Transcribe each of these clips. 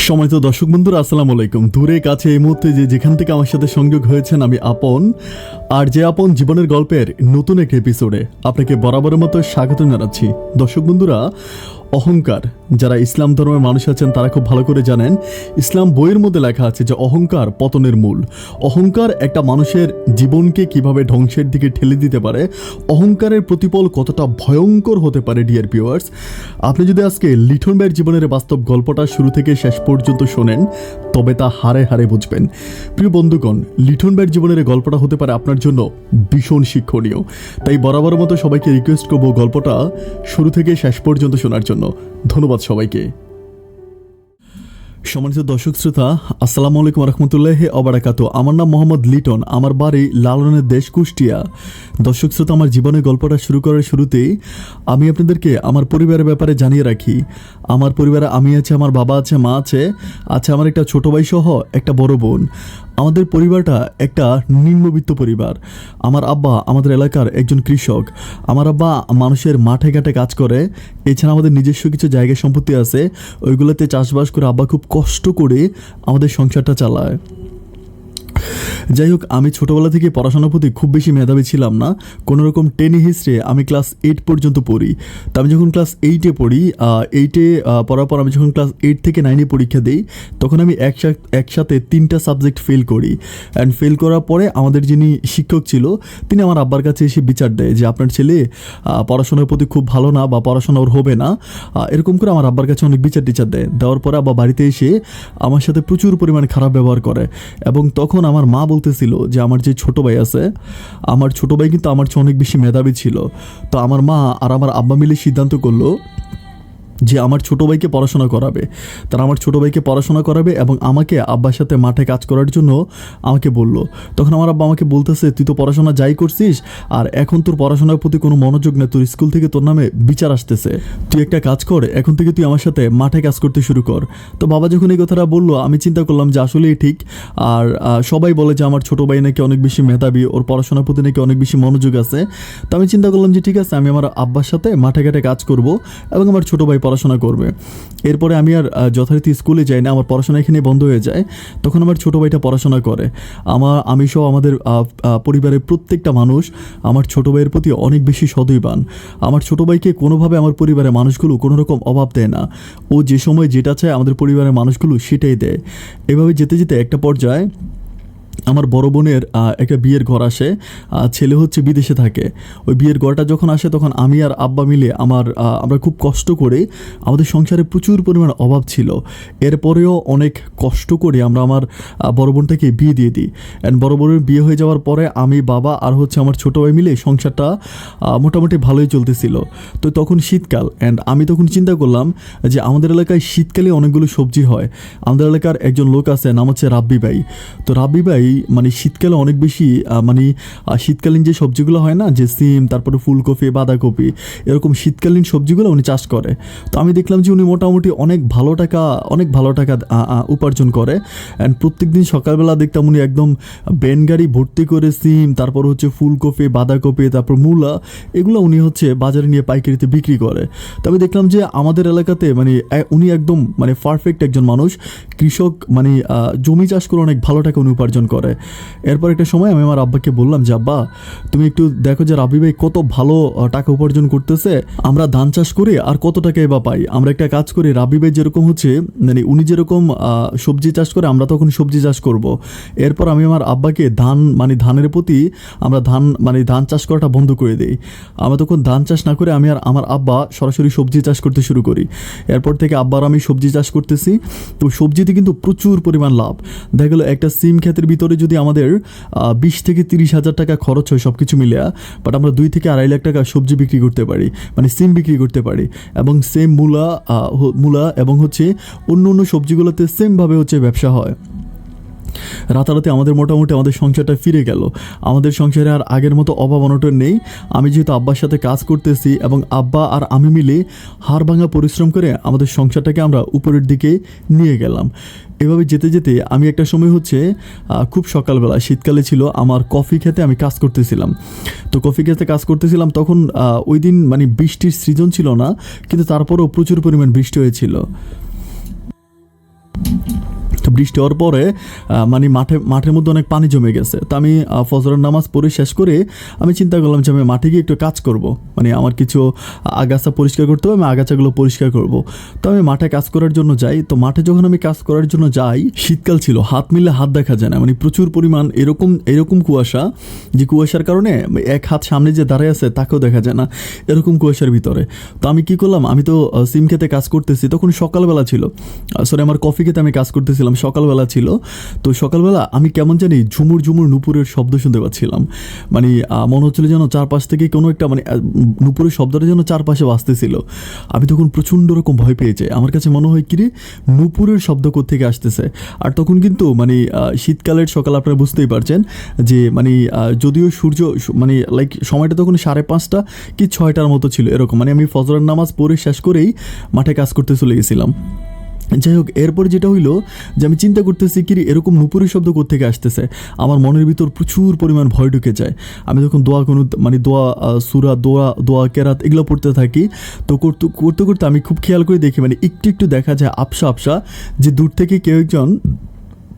সম্মানিত দর্শক বন্ধুরা, আসসালামু আলাইকুম। দূরে কাছে এই মুহূর্তে যেখান থেকে আমার সাথে সংযোগ হয়েছেন, আমি আপন। আর যে আপন জীবনের গল্পের নতুন এক এপিসোডে আপনাকে বরাবরের মতো স্বাগত জানাচ্ছি। দর্শক বন্ধুরা, অহংকার, যারা ইসলাম ধর্মের মানুষ আছেন তারা খুব ভালো করে জানেন, ইসলাম বইয়ের মধ্যে লেখা আছে যে অহংকার পতনের মূল। অহংকার একটা মানুষের জীবনকে কিভাবে ধ্বংসের দিকে ঠেলে দিতে পারে, অহংকারের প্রতিফল কতটা ভয়ঙ্কর হতে পারে। ডিয়ার ভিউয়ার্স, আপনি যদি আজকে লিটন ভাইয়ের জীবনের বাস্তব গল্পটা শুরু থেকে শেষ পর্যন্ত শোনেন, তবে তা হারে হারে বুঝবেন। প্রিয় বন্ধুগণ, লিটন ভাইয়ের জীবনের গল্পটা হতে পারে আপনার জন্য ভীষণ শিক্ষণীয়। তাই বরাবর মতো সবাইকে রিকোয়েস্ট করবো গল্পটা শুরু থেকে শেষ পর্যন্ত শোনার জন্য। ধন্যবাদ সবাইকে। সম্মানিত দর্শক শ্রোতা, আসসালামু আলাইকুম রহমতুল্লাহি ওবারাকাতু। আমার নাম মোহাম্মদ লিটন, আমার বাড়ি লালনের দেশ কুষ্টিয়া। দর্শক শ্রোতা, আমার জীবনের গল্পটা শুরু করার শুরুতেই আমি আপনাদেরকে আমার পরিবারের ব্যাপারে জানিয়ে রাখি। আমার পরিবারে আমি আছে, আমার বাবা আছে, মা আছে, আমার একটা ছোট ভাই সহ একটা বড় বোন। আমাদের পরিবারটা একটা নিম্নবিত্ত পরিবার। আমার আব্বা আমাদের এলাকার একজন কৃষক। আমার আব্বা মানুষের মাঠে ঘাটে কাজ করে। এছাড়া আমাদের নিজস্ব কিছু জায়গা সম্পত্তি আছে, ওইগুলোতে চাষবাস করে আব্বা খুব কষ্ট করে আমাদের সংসারটা চালায়। যাই হোক, আমি ছোটোবেলা থেকে পড়াশোনার প্রতি খুব বেশি মেধাবী ছিলাম না। কোনোরকম টেনে হিস্ট্রি আমি ক্লাস 8 পর্যন্ত পড়ি। তো আমি যখন ক্লাস 8-এ পড়ি, 8-এ পড়ার পর আমি যখন ক্লাস 8 থেকে 9-এ পরীক্ষা দিই, তখন আমি একসাথে 3টা সাবজেক্ট ফেল করি। অ্যান্ড ফেল করার পরে আমাদের যিনি শিক্ষক ছিল, তিনি আমার আব্বার কাছে এসে বিচার দেয় যে আপনার ছেলে পড়াশোনার প্রতি খুব ভালো না, বা পড়াশোনা ওর হবে না, এরকম করে আমার আব্বার কাছে অনেক বিচার টিচার দেয়। দেওয়ার পরে আব্বা বাড়িতে এসে আমার সাথে প্রচুর পরিমাণে খারাপ ব্যবহার করে। এবং তখন আমার মা বলতেছিল যে আমার যে ছোটো ভাই আছে, আমার ছোটো ভাই কিন্তু আমার চেয়ে অনেক বেশি মেধাবী ছিল। তো আমার মা আর আমার আব্বা মিলে সিদ্ধান্ত করলো যে আমার ছোটো ভাইকে পড়াশোনা করাবে। তারা আমার ছোটো ভাইকে পড়াশোনা করাবে এবং আমাকে আব্বার সাথে মাঠে কাজ করার জন্য আমাকে বলল। তখন আমার আব্বা আমাকে বলতেছে, তুই তো পড়াশোনা যাই করছিস, আর এখন তোর পড়াশোনার প্রতি কোনো মনোযোগ নেই, তোর স্কুল থেকে তোর নামে বিচার আসতেছে, তুই একটা কাজ কর, এখন থেকে তুই আমার সাথে মাঠে কাজ করতে শুরু কর। তো বাবা যখন এই কথাটা বললো, আমি চিন্তা করলাম যে আসলেই ঠিক। আর সবাই বলে যে আমার ছোটো ভাই নাকি অনেক বেশি মেধাবী, ওর পড়াশোনার প্রতি নাকি অনেক বেশি মনোযোগ আছে। তো আমি চিন্তা করলাম যে ঠিক আছে, আমি আমার আব্বার সাথে মাঠে ঘাটে কাজ করব এবং আমার ছোটো ভাই পড়াশোনা করবে। এরপরে আমি আর যথারীতি স্কুলে যাই না, আমার পড়াশোনা এখানে বন্ধ হয়ে যায়। তখন আমার ছোটো ভাইটা পড়াশোনা করে। আমি সহ আমাদের পরিবারের প্রত্যেকটা মানুষ আমার ছোটো ভাইয়ের প্রতি অনেক বেশি সদৈবান। আমার ছোটো ভাইকে কোনোভাবে আমার পরিবারের মানুষগুলো কোনো রকম অভাব দেয় না। ও যে সময় যেটা চায় আমাদের পরিবারের মানুষগুলো সেটাই দেয়। এভাবে যেতে যেতে একটা পর্যায়ে আমার বড় বোনের একটা বিয়ের ঘর আসে। ছেলে হচ্ছে বিদেশে থাকে। ওই বিয়ের ঘরটা যখন আসে, তখন আমি আর আব্বা মিলে আমরা খুব কষ্ট করে, আমাদের সংসারে প্রচুর পরিমাণ অভাব ছিল, এরপরেও অনেক কষ্ট করে আমরা আমার বড় বোনটাকে বিয়ে দিয়ে দিই। অ্যান্ড বড় বোনের বিয়ে হয়ে যাওয়ার পরে আমি, বাবা আর আমার ছোটো ভাই মিলে সংসারটা মোটামুটি ভালোই চলতেছিল। তো তখন শীতকাল, অ্যান্ড আমি তখন চিন্তা করলাম যে আমাদের এলাকায় শীতকালে অনেকগুলো সবজি হয়। আমাদের এলাকার একজন লোক আছে, নাম হচ্ছে রাব্বি ভাই। তো রাব্বি ভাই মানে শীতকালে অনেক বেশি শীতকালীন যে সবজিগুলো হয় না, যে সিম, তারপরে ফুলকপি, বাঁধাকপি, এরকম শীতকালীন সবজিগুলো উনি চাষ করে। তো আমি দেখলাম যে উনি মোটামুটি অনেক ভালো টাকা উপার্জন করে। অ্যান্ড প্রত্যেক দিন সকালবেলা দেখতাম উনি একদম ব্যান গাড়ি ভর্তি করে সিম, তারপর ফুলকপি, বাঁধাকপি, তারপর মূলা, এগুলো উনি বাজারে নিয়ে পাইকারিতে বিক্রি করে। তো আমি দেখলাম যে আমাদের এলাকাতে উনি একদম পারফেক্ট একজন মানুষ, কৃষক, জমি চাষ করে অনেক ভালো টাকা উনি উপার্জন করে। এরপর একটা সময় আমি আমার আব্বাকে বললাম যে আব্বা, তুমি একটু দেখো যে রাব্বি ভাই কত ভালো টাকা উপার্জন করতেছে, আমরা ধান চাষ করি আর কত টাকাই বা পাই, আমরা একটা কাজ করি, রাব্বি ভাই যেরকম উনি যেরকম সবজি চাষ করে, আমরা তখন সবজি চাষ করব। এরপর আমি আমার আব্বাকে ধানের প্রতি আমরা ধান চাষ করাটা বন্ধ করে দিই। আমরা তখন ধান চাষ না করে আমি আর আমার আব্বা সরাসরি সবজি চাষ করতে শুরু করি। এরপর থেকে আব্বার আমি সবজি চাষ করতেছি। তো সবজিতে কিন্তু প্রচুর পরিমাণ লাভ। দেখা গেলো একটা সিম ক্ষেতের ভিতরে যদি আমাদের 20 থেকে 30 হাজার টাকা খরচ হয় সব কিছু মিলে, বাট আমরা 2 থেকে 2.5 লাখ টাকা সবজি বিক্রি করতে পারি, সিম বিক্রি করতে পারি। এবং সেম মূলা এবং অন্য সবজিগুলোতে সেমভাবে ব্যবসা হয়। রাতারাতি আমাদের মোটামুটি আমাদের সংসারটা ফিরে গেল। আমাদের সংসারে আর আগের মতো অভাব অনটন নেই। আমি যেহেতু আব্বার সাথে কাজ করতেছি এবং আব্বা আর আমি মিলে হাড় ভাঙা পরিশ্রম করে আমাদের সংসারটাকে আমরা উপরের দিকে নিয়ে গেলাম। এভাবে যেতে যেতে আমি একটা সময় খুব সকালবেলা, শীতকালে ছিল, আমার কফি খেতে আমি কাজ করতেছিলাম। তো কফি খেতে কাজ করতেছিলাম তখন ওই দিন বৃষ্টির সিজন ছিল না, কিন্তু তারপরেও প্রচুর পরিমাণ বৃষ্টি হয়েছিল। তো বৃষ্টি হওয়ার পরে মানে মাঠের মধ্যে অনেক পানি জমে গেছে। তো আমি ফজরের নামাজ পড়ে শেষ করে আমি চিন্তা করলাম যে আমি মাঠে গিয়ে একটু কাজ করব, মানে আমার কিছু আগাছা পরিষ্কার করতে হবে, আমি আগাছাগুলো পরিষ্কার করব। তো আমি মাঠে কাজ করার জন্য যাই। তো মাঠে যখন আমি কাজ করার জন্য যাই, শীতকাল ছিল, হাত মিললে হাত দেখা যায় না, মানে প্রচুর পরিমাণ এরকম কুয়াশা, যে কুয়াশার কারণে এক হাত সামনে যে দাঁড়ায় আছে তাকেও দেখা যায় না, এরকম কুয়াশার ভিতরে। তো আমি কি করলাম, আমি তো সিম খেতে কাজ করতেছি, তখন সকালবেলা ছিল, সরি আমার কফি খেতে আমি কাজ করতেছিলাম, সকালবেলা ছিল। তো সকালবেলা আমি কেমন জানি ঝুমুর ঝুমুর নুপুরের শব্দ শুনতে পাচ্ছিলাম, মানে মনে হচ্ছিল যেন চারপাশ থেকে কোনো একটা মানে নুপুরের শব্দটা যেন চারপাশে বাজতেছিল। আমি তখন প্রচণ্ড রকম ভয় পেয়ে যাই, আমার কাছে মনে হয় কিরে নুপুরের শব্দ কোত্থেকে আসতেছে। আর তখন কিন্তু মানে শীতকালের সকাল, আপনারা বুঝতেই পারছেন যে মানে যদিও সূর্য মানে লাইক সময়টা তখন 5:30 কি 6টার মতো ছিল এরকম, মানে আমি ফজরের নামাজ পড়ে শেষ করেই মাঠে কাজ করতে চলে গেছিলাম। যাই হোক, এরপর যেটা হইলো যে আমি চিন্তা করতেছি কি এরকম নুপুরের শব্দ কোত্থেকে আসতেছে, আমার মনের ভিতর প্রচুর পরিমাণ ভয় ঢুকে যায়। আমি তখন দোয়া সুরা দোয়া কেরাত এগুলো পড়তে থাকি। তো করতে করতে আমি খুব খেয়াল করে দেখি, মানে একটু দেখা যায় আবসা যে দূর থেকে কেউ একজন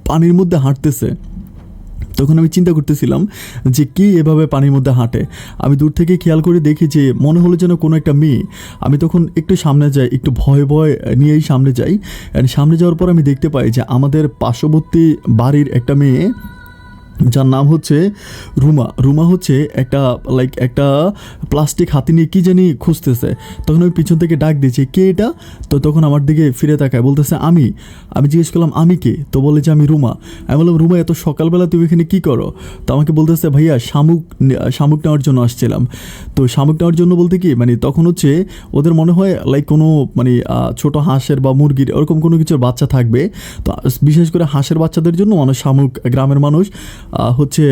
পানির মধ্যে হাঁটতেছে। তখন আমি চিন্তা করতেছিলাম যে কে এভাবে পানির মধ্যে হাঁটে। আমি দূর থেকে খেয়াল করে দেখি যে মনে হলো যেন কোনো একটা মেয়ে। আমি তখন একটু সামনে যাই, একটু ভয় নিয়েই সামনে যাই। অ্যান্ড সামনে যাওয়ার পর আমি দেখতে পাই যে আমাদের পার্শ্ববর্তী বাড়ির একটা মেয়ে, যার নাম হচ্ছে রুমা হচ্ছে একটা প্লাস্টিক হাতি নিয়ে কী জানি খুঁজতেছে। তখন আমি পিছন থেকে ডাক দিয়েছি, কে এটা? তো তখন আমার দিকে ফিরে তাকায়, বলতেছে আমি জিজ্ঞেস করলাম আমি কে? তো বলে যে আমি রুমা। আমি বললাম রুমা এত সকালবেলা তুমি এখানে কী করো? তো আমাকে বলতেছে ভাইয়া শামুক নেওয়ার জন্য আসছিলাম। তো শামুক নেওয়ার জন্য বলতে কি, মানে তখন হচ্ছে ওদের মনে হয় লাইক কোনো মানে ছোটো হাঁসের বা মুরগির ওরকম কোনো কিছুর বাচ্চা থাকবে। তো বিশেষ করে হাঁসের বাচ্চাদের জন্য শামুক, গ্রামের মানুষ হচ্ছে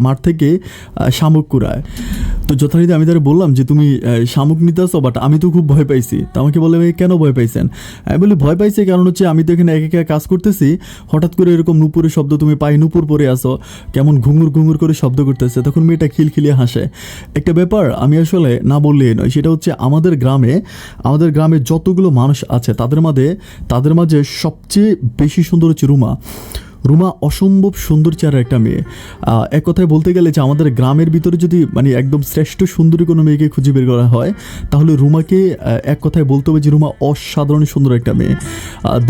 মাঠ থেকে শামুক কুড়ায়। তো যথারীতি আমি তারা বললাম যে তুমি শামুক নিতে আসো, বাট আমি তো খুব ভয় পাইছি। তো আমাকে বলে ভাই কেন ভয় পাইছেন? আমি বলি ভয় পাইছি কারণ হচ্ছে আমি তো এখানে একা কাজ করতেছি, হঠাৎ করে এরকম নুপুরের শব্দ, তুমি নুপুর পরে আসো, কেমন ঘুঙুর করে শব্দ করতেছে। তখন মেয়েটা খিলখিলিয়ে হাসে। একটা ব্যাপার আমি আসলে না বললেই নয়, সেটা হচ্ছে আমাদের গ্রামে যতগুলো মানুষ আছে তাদের মাঝে সবচেয়ে বেশি সুন্দর হচ্ছে রুমা অসম্ভব সুন্দর চেহারা একটা মেয়ে। এক কথায় বলতে গেলে যে আমাদের গ্রামের ভিতরে যদি মানে একদম শ্রেষ্ঠ সুন্দরী কোনো মেয়েকে খুঁজে বের করা হয়, তাহলে রুমাকে এক কথায় বলতে হবে যে রুমা অসাধারণ সুন্দর একটা মেয়ে।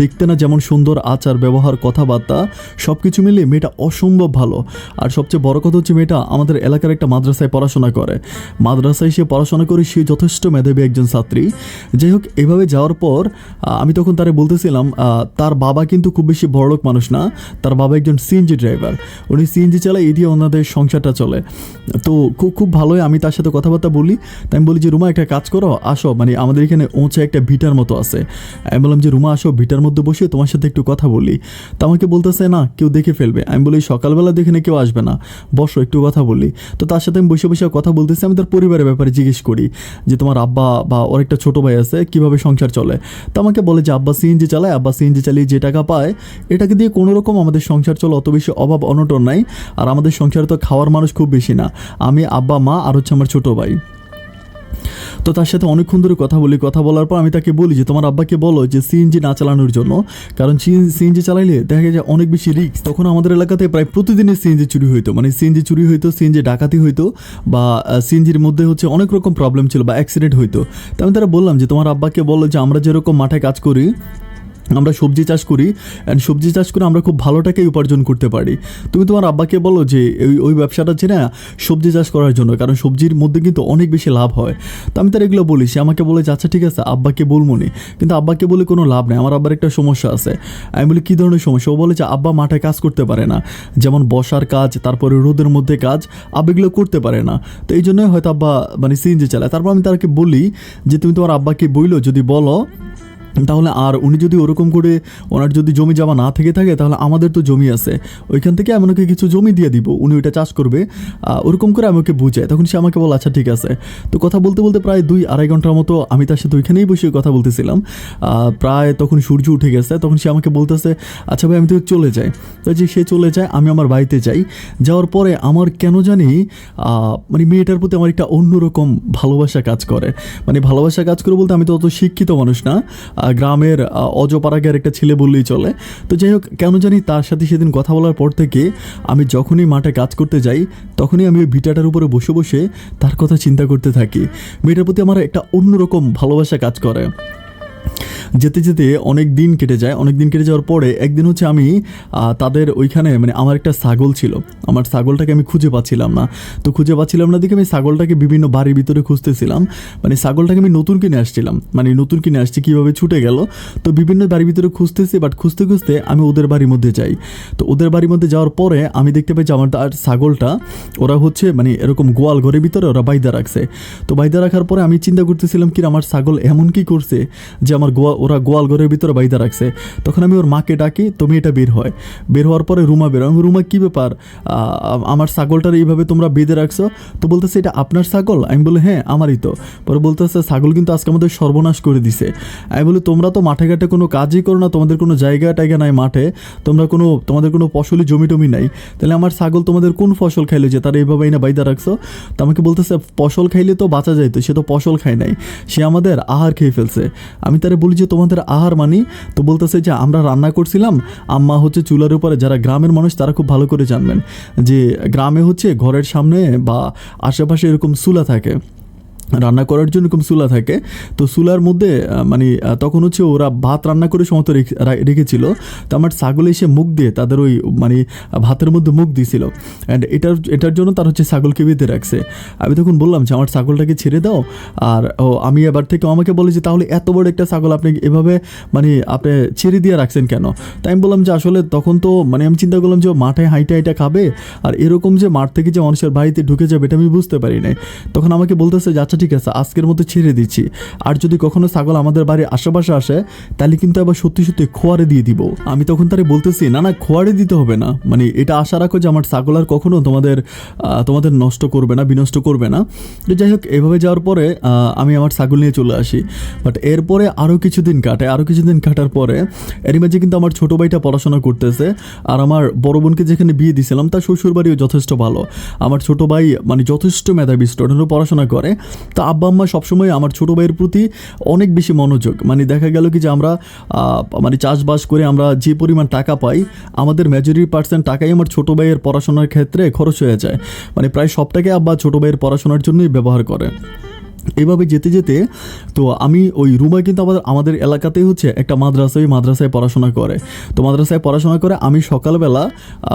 দেখতে না যেমন সুন্দর, আচার ব্যবহার কথাবার্তা সব কিছু মিলিয়ে মেয়েটা অসম্ভব ভালো। আর সবচেয়ে বড় কথা হচ্ছে মেয়েটা আমাদের এলাকার একটা মাদ্রাসায় পড়াশোনা করে। সে পড়াশোনা করে সে যথেষ্ট মেধাবী একজন ছাত্রী। যাই হোক, এভাবে যাওয়ার পর আমি তখন তারে বলতেছিলাম তার বাবা কিন্তু খুব বেশি বড়লোক মানুষ না, তার বাবা একজন সিএনজি ড্রাইভার, উনি সিএনজি চালায়, এই দিয়ে ওনাদের সংসারটা চলে। তো খুব ভালোই আমি তার সাথে কথাবার্তা বলি। তাই আমি বলি যে রুমা একটা কাজ করো, আসো, মানে আমাদের এখানে একটা ভিটার মতো আছে। আমি বললাম যে রুমা আসো, ভিটার মধ্যে বসে তোমার সাথে একটু কথা বলি। তো আমাকে বলতেছে না, কেউ দেখে ফেলবে। আমি বলি সকালবেলা দেখে কেউ আসবে না, বসো একটু কথা বলি। তো তার সাথে আমি বসে কথা বলতেছি। আমি তার পরিবারের ব্যাপারে জিজ্ঞেস করি যে তোমার আব্বা বা ওর একটা ছোটো ভাই আছে, কীভাবে সংসার চলে। তো আমাকে বলে যে আব্বা সিএনজি চালিয়ে যে টাকা পায় এটাকে দিয়ে কোনো রকম আমাদের সংসার চলে, অত বেশি অভাব অনটন নাই। আর আমাদের সংসারে তো খাওয়ার মানুষ খুব বেশি না, আমি, আব্বা, মা আর হচ্ছে আমার ছোটো ভাই। তো তার সাথে অনেকক্ষণ ধরে কথা বলার পর আমি তাকে বলি যে তোমার আব্বাকে বলো যে সিএনজি না চালানোর জন্য, কারণ সিএনজি চালাইলে দেখা যায় অনেক বেশি রিস্ক। তখন আমাদের এলাকাতে প্রায় প্রতিদিনই সিএনজি চুরি হইতো, সিএনজি ডাকাতি হইতো, বা সিএনজির মধ্যে হচ্ছে অনেক রকম প্রবলেম ছিল বা অ্যাক্সিডেন্ট হইতো। তো আমি তারা বললাম যে তোমার আব্বাকে বলো যে আমরা যেরকম মাঠে কাজ করি, আমরা সবজি চাষ করি, অ্যান্ড সবজি চাষ করে আমরা খুব ভালো টাকাই উপার্জন করতে পারি। তুমি তোমার আব্বাকে বলো যে ওই ব্যবসাটা যে না সবজি চাষ করার জন্য, কারণ সবজির মধ্যে কিন্তু অনেক বেশি লাভ হয়। তো আমি তার এগুলো বলি, সে আমাকে বলে যে আচ্ছা ঠিক আছে আব্বাকে বলবো নি, কিন্তু আব্বাকে বলে কোনো লাভ নেই, আমার আব্বার একটা সমস্যা আছে। আমি বলি কী ধরনের সমস্যা? ও বলে যে আব্বা মাঠে কাজ করতে পারে না, যেমন বসার কাজ, তারপরে রোদের মধ্যে কাজ, আব্বা এগুলো করতে পারে না। তো এই জন্যই হয়তো আব্বা মানে সিএনজি চালায়। তারপর আমি তাকে বলি যে তুমি তোমার আব্বাকে বইলো যদি বলো, তাহলে আর উনি যদি ওরকম করে ওনার যদি জমি জমা না থেকে থাকে, তাহলে আমাদের তো জমি আছে, ওইখান থেকে আমি ওকে কিছু জমি দিয়ে দিব, উনি ওইটা চাষ করবে, ওরকম করে আমি ওকে বুঝাই। তখন সে আমাকে বলে আচ্ছা ঠিক আছে। তো কথা বলতে প্রায় 2-2.5 ঘন্টার মতো আমি তার সাথে ওইখানেই বসে কথা বলতেছিলাম। প্রায় তখন সূর্য উঠে গেছে। তখন সে আমাকে বলতেছে আচ্ছা ভাই আমি তো চলে যাই। তো যে সে চলে যায়, আমি আমার বাড়িতে যাই। যাওয়ার পরে আমার কেন জানি মানে মেয়েটার প্রতি আমার একটা অন্যরকম ভালোবাসা কাজ করে। মানে ভালোবাসা কাজ করে বলতে আমি তো অত শিক্ষিত মানুষ না, গ্রামের অজপাড়াগের একটা ছেলে বললেই চলে। তো যাই হোক, কেন জানি তার সাথে সেদিন কথা বলার পর থেকে আমি যখনই মাঠে কাজ করতে যাই তখনই আমি ওই ভিটাটার উপরে বসে বসে তার কথা চিন্তা করতে থাকি। মেয়েটার প্রতি আমার একটা অন্যরকম ভালোবাসা কাজ করে। যেতে যেতে অনেক দিন কেটে যায়। অনেক দিন কেটে যাওয়ার পরে একদিন হচ্ছে আমি তাদের ওইখানে মানে আমার একটা ছাগল ছিল, আমার ছাগলটাকে আমি খুঁজে পাচ্ছিলাম না। তো খুঁজে পাচ্ছিলাম না দেখে আমি ছাগলটাকে বিভিন্ন বাড়ির ভিতরে খুঁজতেছিলাম। মানে ছাগলটাকে আমি নতুন কিনে আসছিলাম, মানে নতুন কিনে আসছি, কীভাবে ছুটে গেল। তো বিভিন্ন বাড়ির ভিতরে খুঁজতেছি, বাট খুঁজতে খুঁজতে আমি ওদের বাড়ির মধ্যে যাই। তো ওদের বাড়ির মধ্যে যাওয়ার পরে আমি দেখতে পাই যে আমার আর ছাগলটা ওরা হচ্ছে মানে এরকম গোয়াল ঘরের ভিতরে ওরা বাইদা রাখছে। তো বাইদা রাখার পরে আমি চিন্তা করতেছিলাম কি আমার ছাগল এমন কি করছে যে আমার ওরা গোয়াল ঘরের ভিতরে বাইদা রাখছে। তখন আমি ওর মাকে ডাকি, তো মেয়েটা বের হয়। বের হওয়ার পরে রুমা বের হয়। রুমা কী ব্যাপার, আমার ছাগলটার এইভাবে তোমরা বেঁধে রাখছো? তো বলতেছে এটা আপনার ছাগল? আমি বলি হ্যাঁ আমারই তো। পরে বলতেছে ছাগল কিন্তু আজকে আমাদের সর্বনাশ করে দিছে। আমি বলি তোমরা তো মাঠে ঘাটে কোনো কাজই করো না, তোমাদের কোনো জায়গা টাইগা নাই মাঠে, তোমাদের কোনো ফসলি জমি টমি নাই, তাহলে আমার ছাগল তোমাদের কোন ফসল খাইলো যে তারা এইভাবে না বাইদা রাখছো? তো আমাকে বলতেছে ফসল খাইলে তো বাঁচা যাইতো, সে তো ফসল খায় নাই, সে আমাদের আহার খেয়ে ফেলছে। আমি তারে বলি যে তোমাদের আহার মানি? তো বলতেছে যে আমরা রান্না করছিলাম, আম্মা হচ্ছে চুলার উপরে, যারা গ্রামের মানুষ তারা খুব ভালো করে জানবেন যে গ্রামে হচ্ছে ঘরের সামনে বা আশেপাশে এরকম চুলা থাকে, রান্না করার জন্য এরকম চুলা থাকে। তো চুলার মধ্যে মানে তখন হচ্ছে ওরা ভাত রান্না করে সমস্ত রেখেছিল। তো আমার ছাগল এসে মুখ দিয়ে তাদের ওই মানে ভাতের মধ্যে মুখ দিয়েছিল, অ্যান্ড এটার জন্য তার হচ্ছে ছাগলকে বেঁধে রাখছে। আমি তখন বললাম যে আমার ছাগলটাকে ছেড়ে দাও। আর আমি এবার থেকে আমাকে বলে যে তাহলে এত বড় একটা ছাগল আপনি এভাবে মানে আপনি ছেড়ে দিয়ে রাখছেন কেন? তাই আমি বললাম যে আসলে তখন তো মানে আমি চিন্তা করলাম যে মাঠে হাইটা খাবে, আর এরকম যে মাঠ থেকে যে মানুষের বাড়িতে ঢুকে যাবে এটা আমি বুঝতে পারি নাই। তখন আমাকে বলতেছে যে আচ্ছা ঠিক আছে আজকের মতো ছেড়ে দিচ্ছি, আর যদি কখনো ছাগল আমাদের বাড়ির আশেপাশে আসে তাহলে কিন্তু আবার সত্যি সত্যি খোয়ারে দিয়ে দিব। আমি তখন তারে বলতেছি না না খোয়ারে দিতে হবে না, মানে এটা আশা রাখো যে আমার ছাগল আর কখনো তোমাদের নষ্ট করবে না, বিনষ্ট করবে না। তো যাই হোক, এভাবে যাওয়ার পরে আমি আমার ছাগল নিয়ে চলে আসি। বাট এরপরে আরও কিছুদিন কাটার পরে এরই মাঝে কিন্তু আমার ছোটো ভাইটা পড়াশোনা করতেছে, আর আমার বড় বোনকে যেখানে বিয়ে দিয়েছিলাম তার শ্বশুর বাড়িও যথেষ্ট ভালো। আমার ছোটো ভাই মানে যথেষ্ট মেধাবী স্টুডেন্টও পড়াশোনা করে। তো আব্বা আম্মা সবসময় আমার ছোটো ভাইয়ের প্রতি অনেক বেশি মনোযোগ। মানে দেখা গেল কি যে আমরা মানে চাষবাস করে আমরা যে পরিমাণ টাকা পাই, আমাদের মেজরিটি% টাকাই আমার ছোটো ভাইয়ের পড়াশোনার ক্ষেত্রে খরচ হয়ে যায়। মানে প্রায় সবটাকে আব্বা ছোটো ভাইয়ের পড়াশোনার জন্যই ব্যবহার করে। এভাবে যেতে যেতে তো আমি ওই রুমা কিন্তু আমাদের এলাকাতেই হচ্ছে একটা মাদ্রাসায় পড়াশোনা করে। তো মাদ্রাসায় পড়াশোনা করে আমি সকালবেলা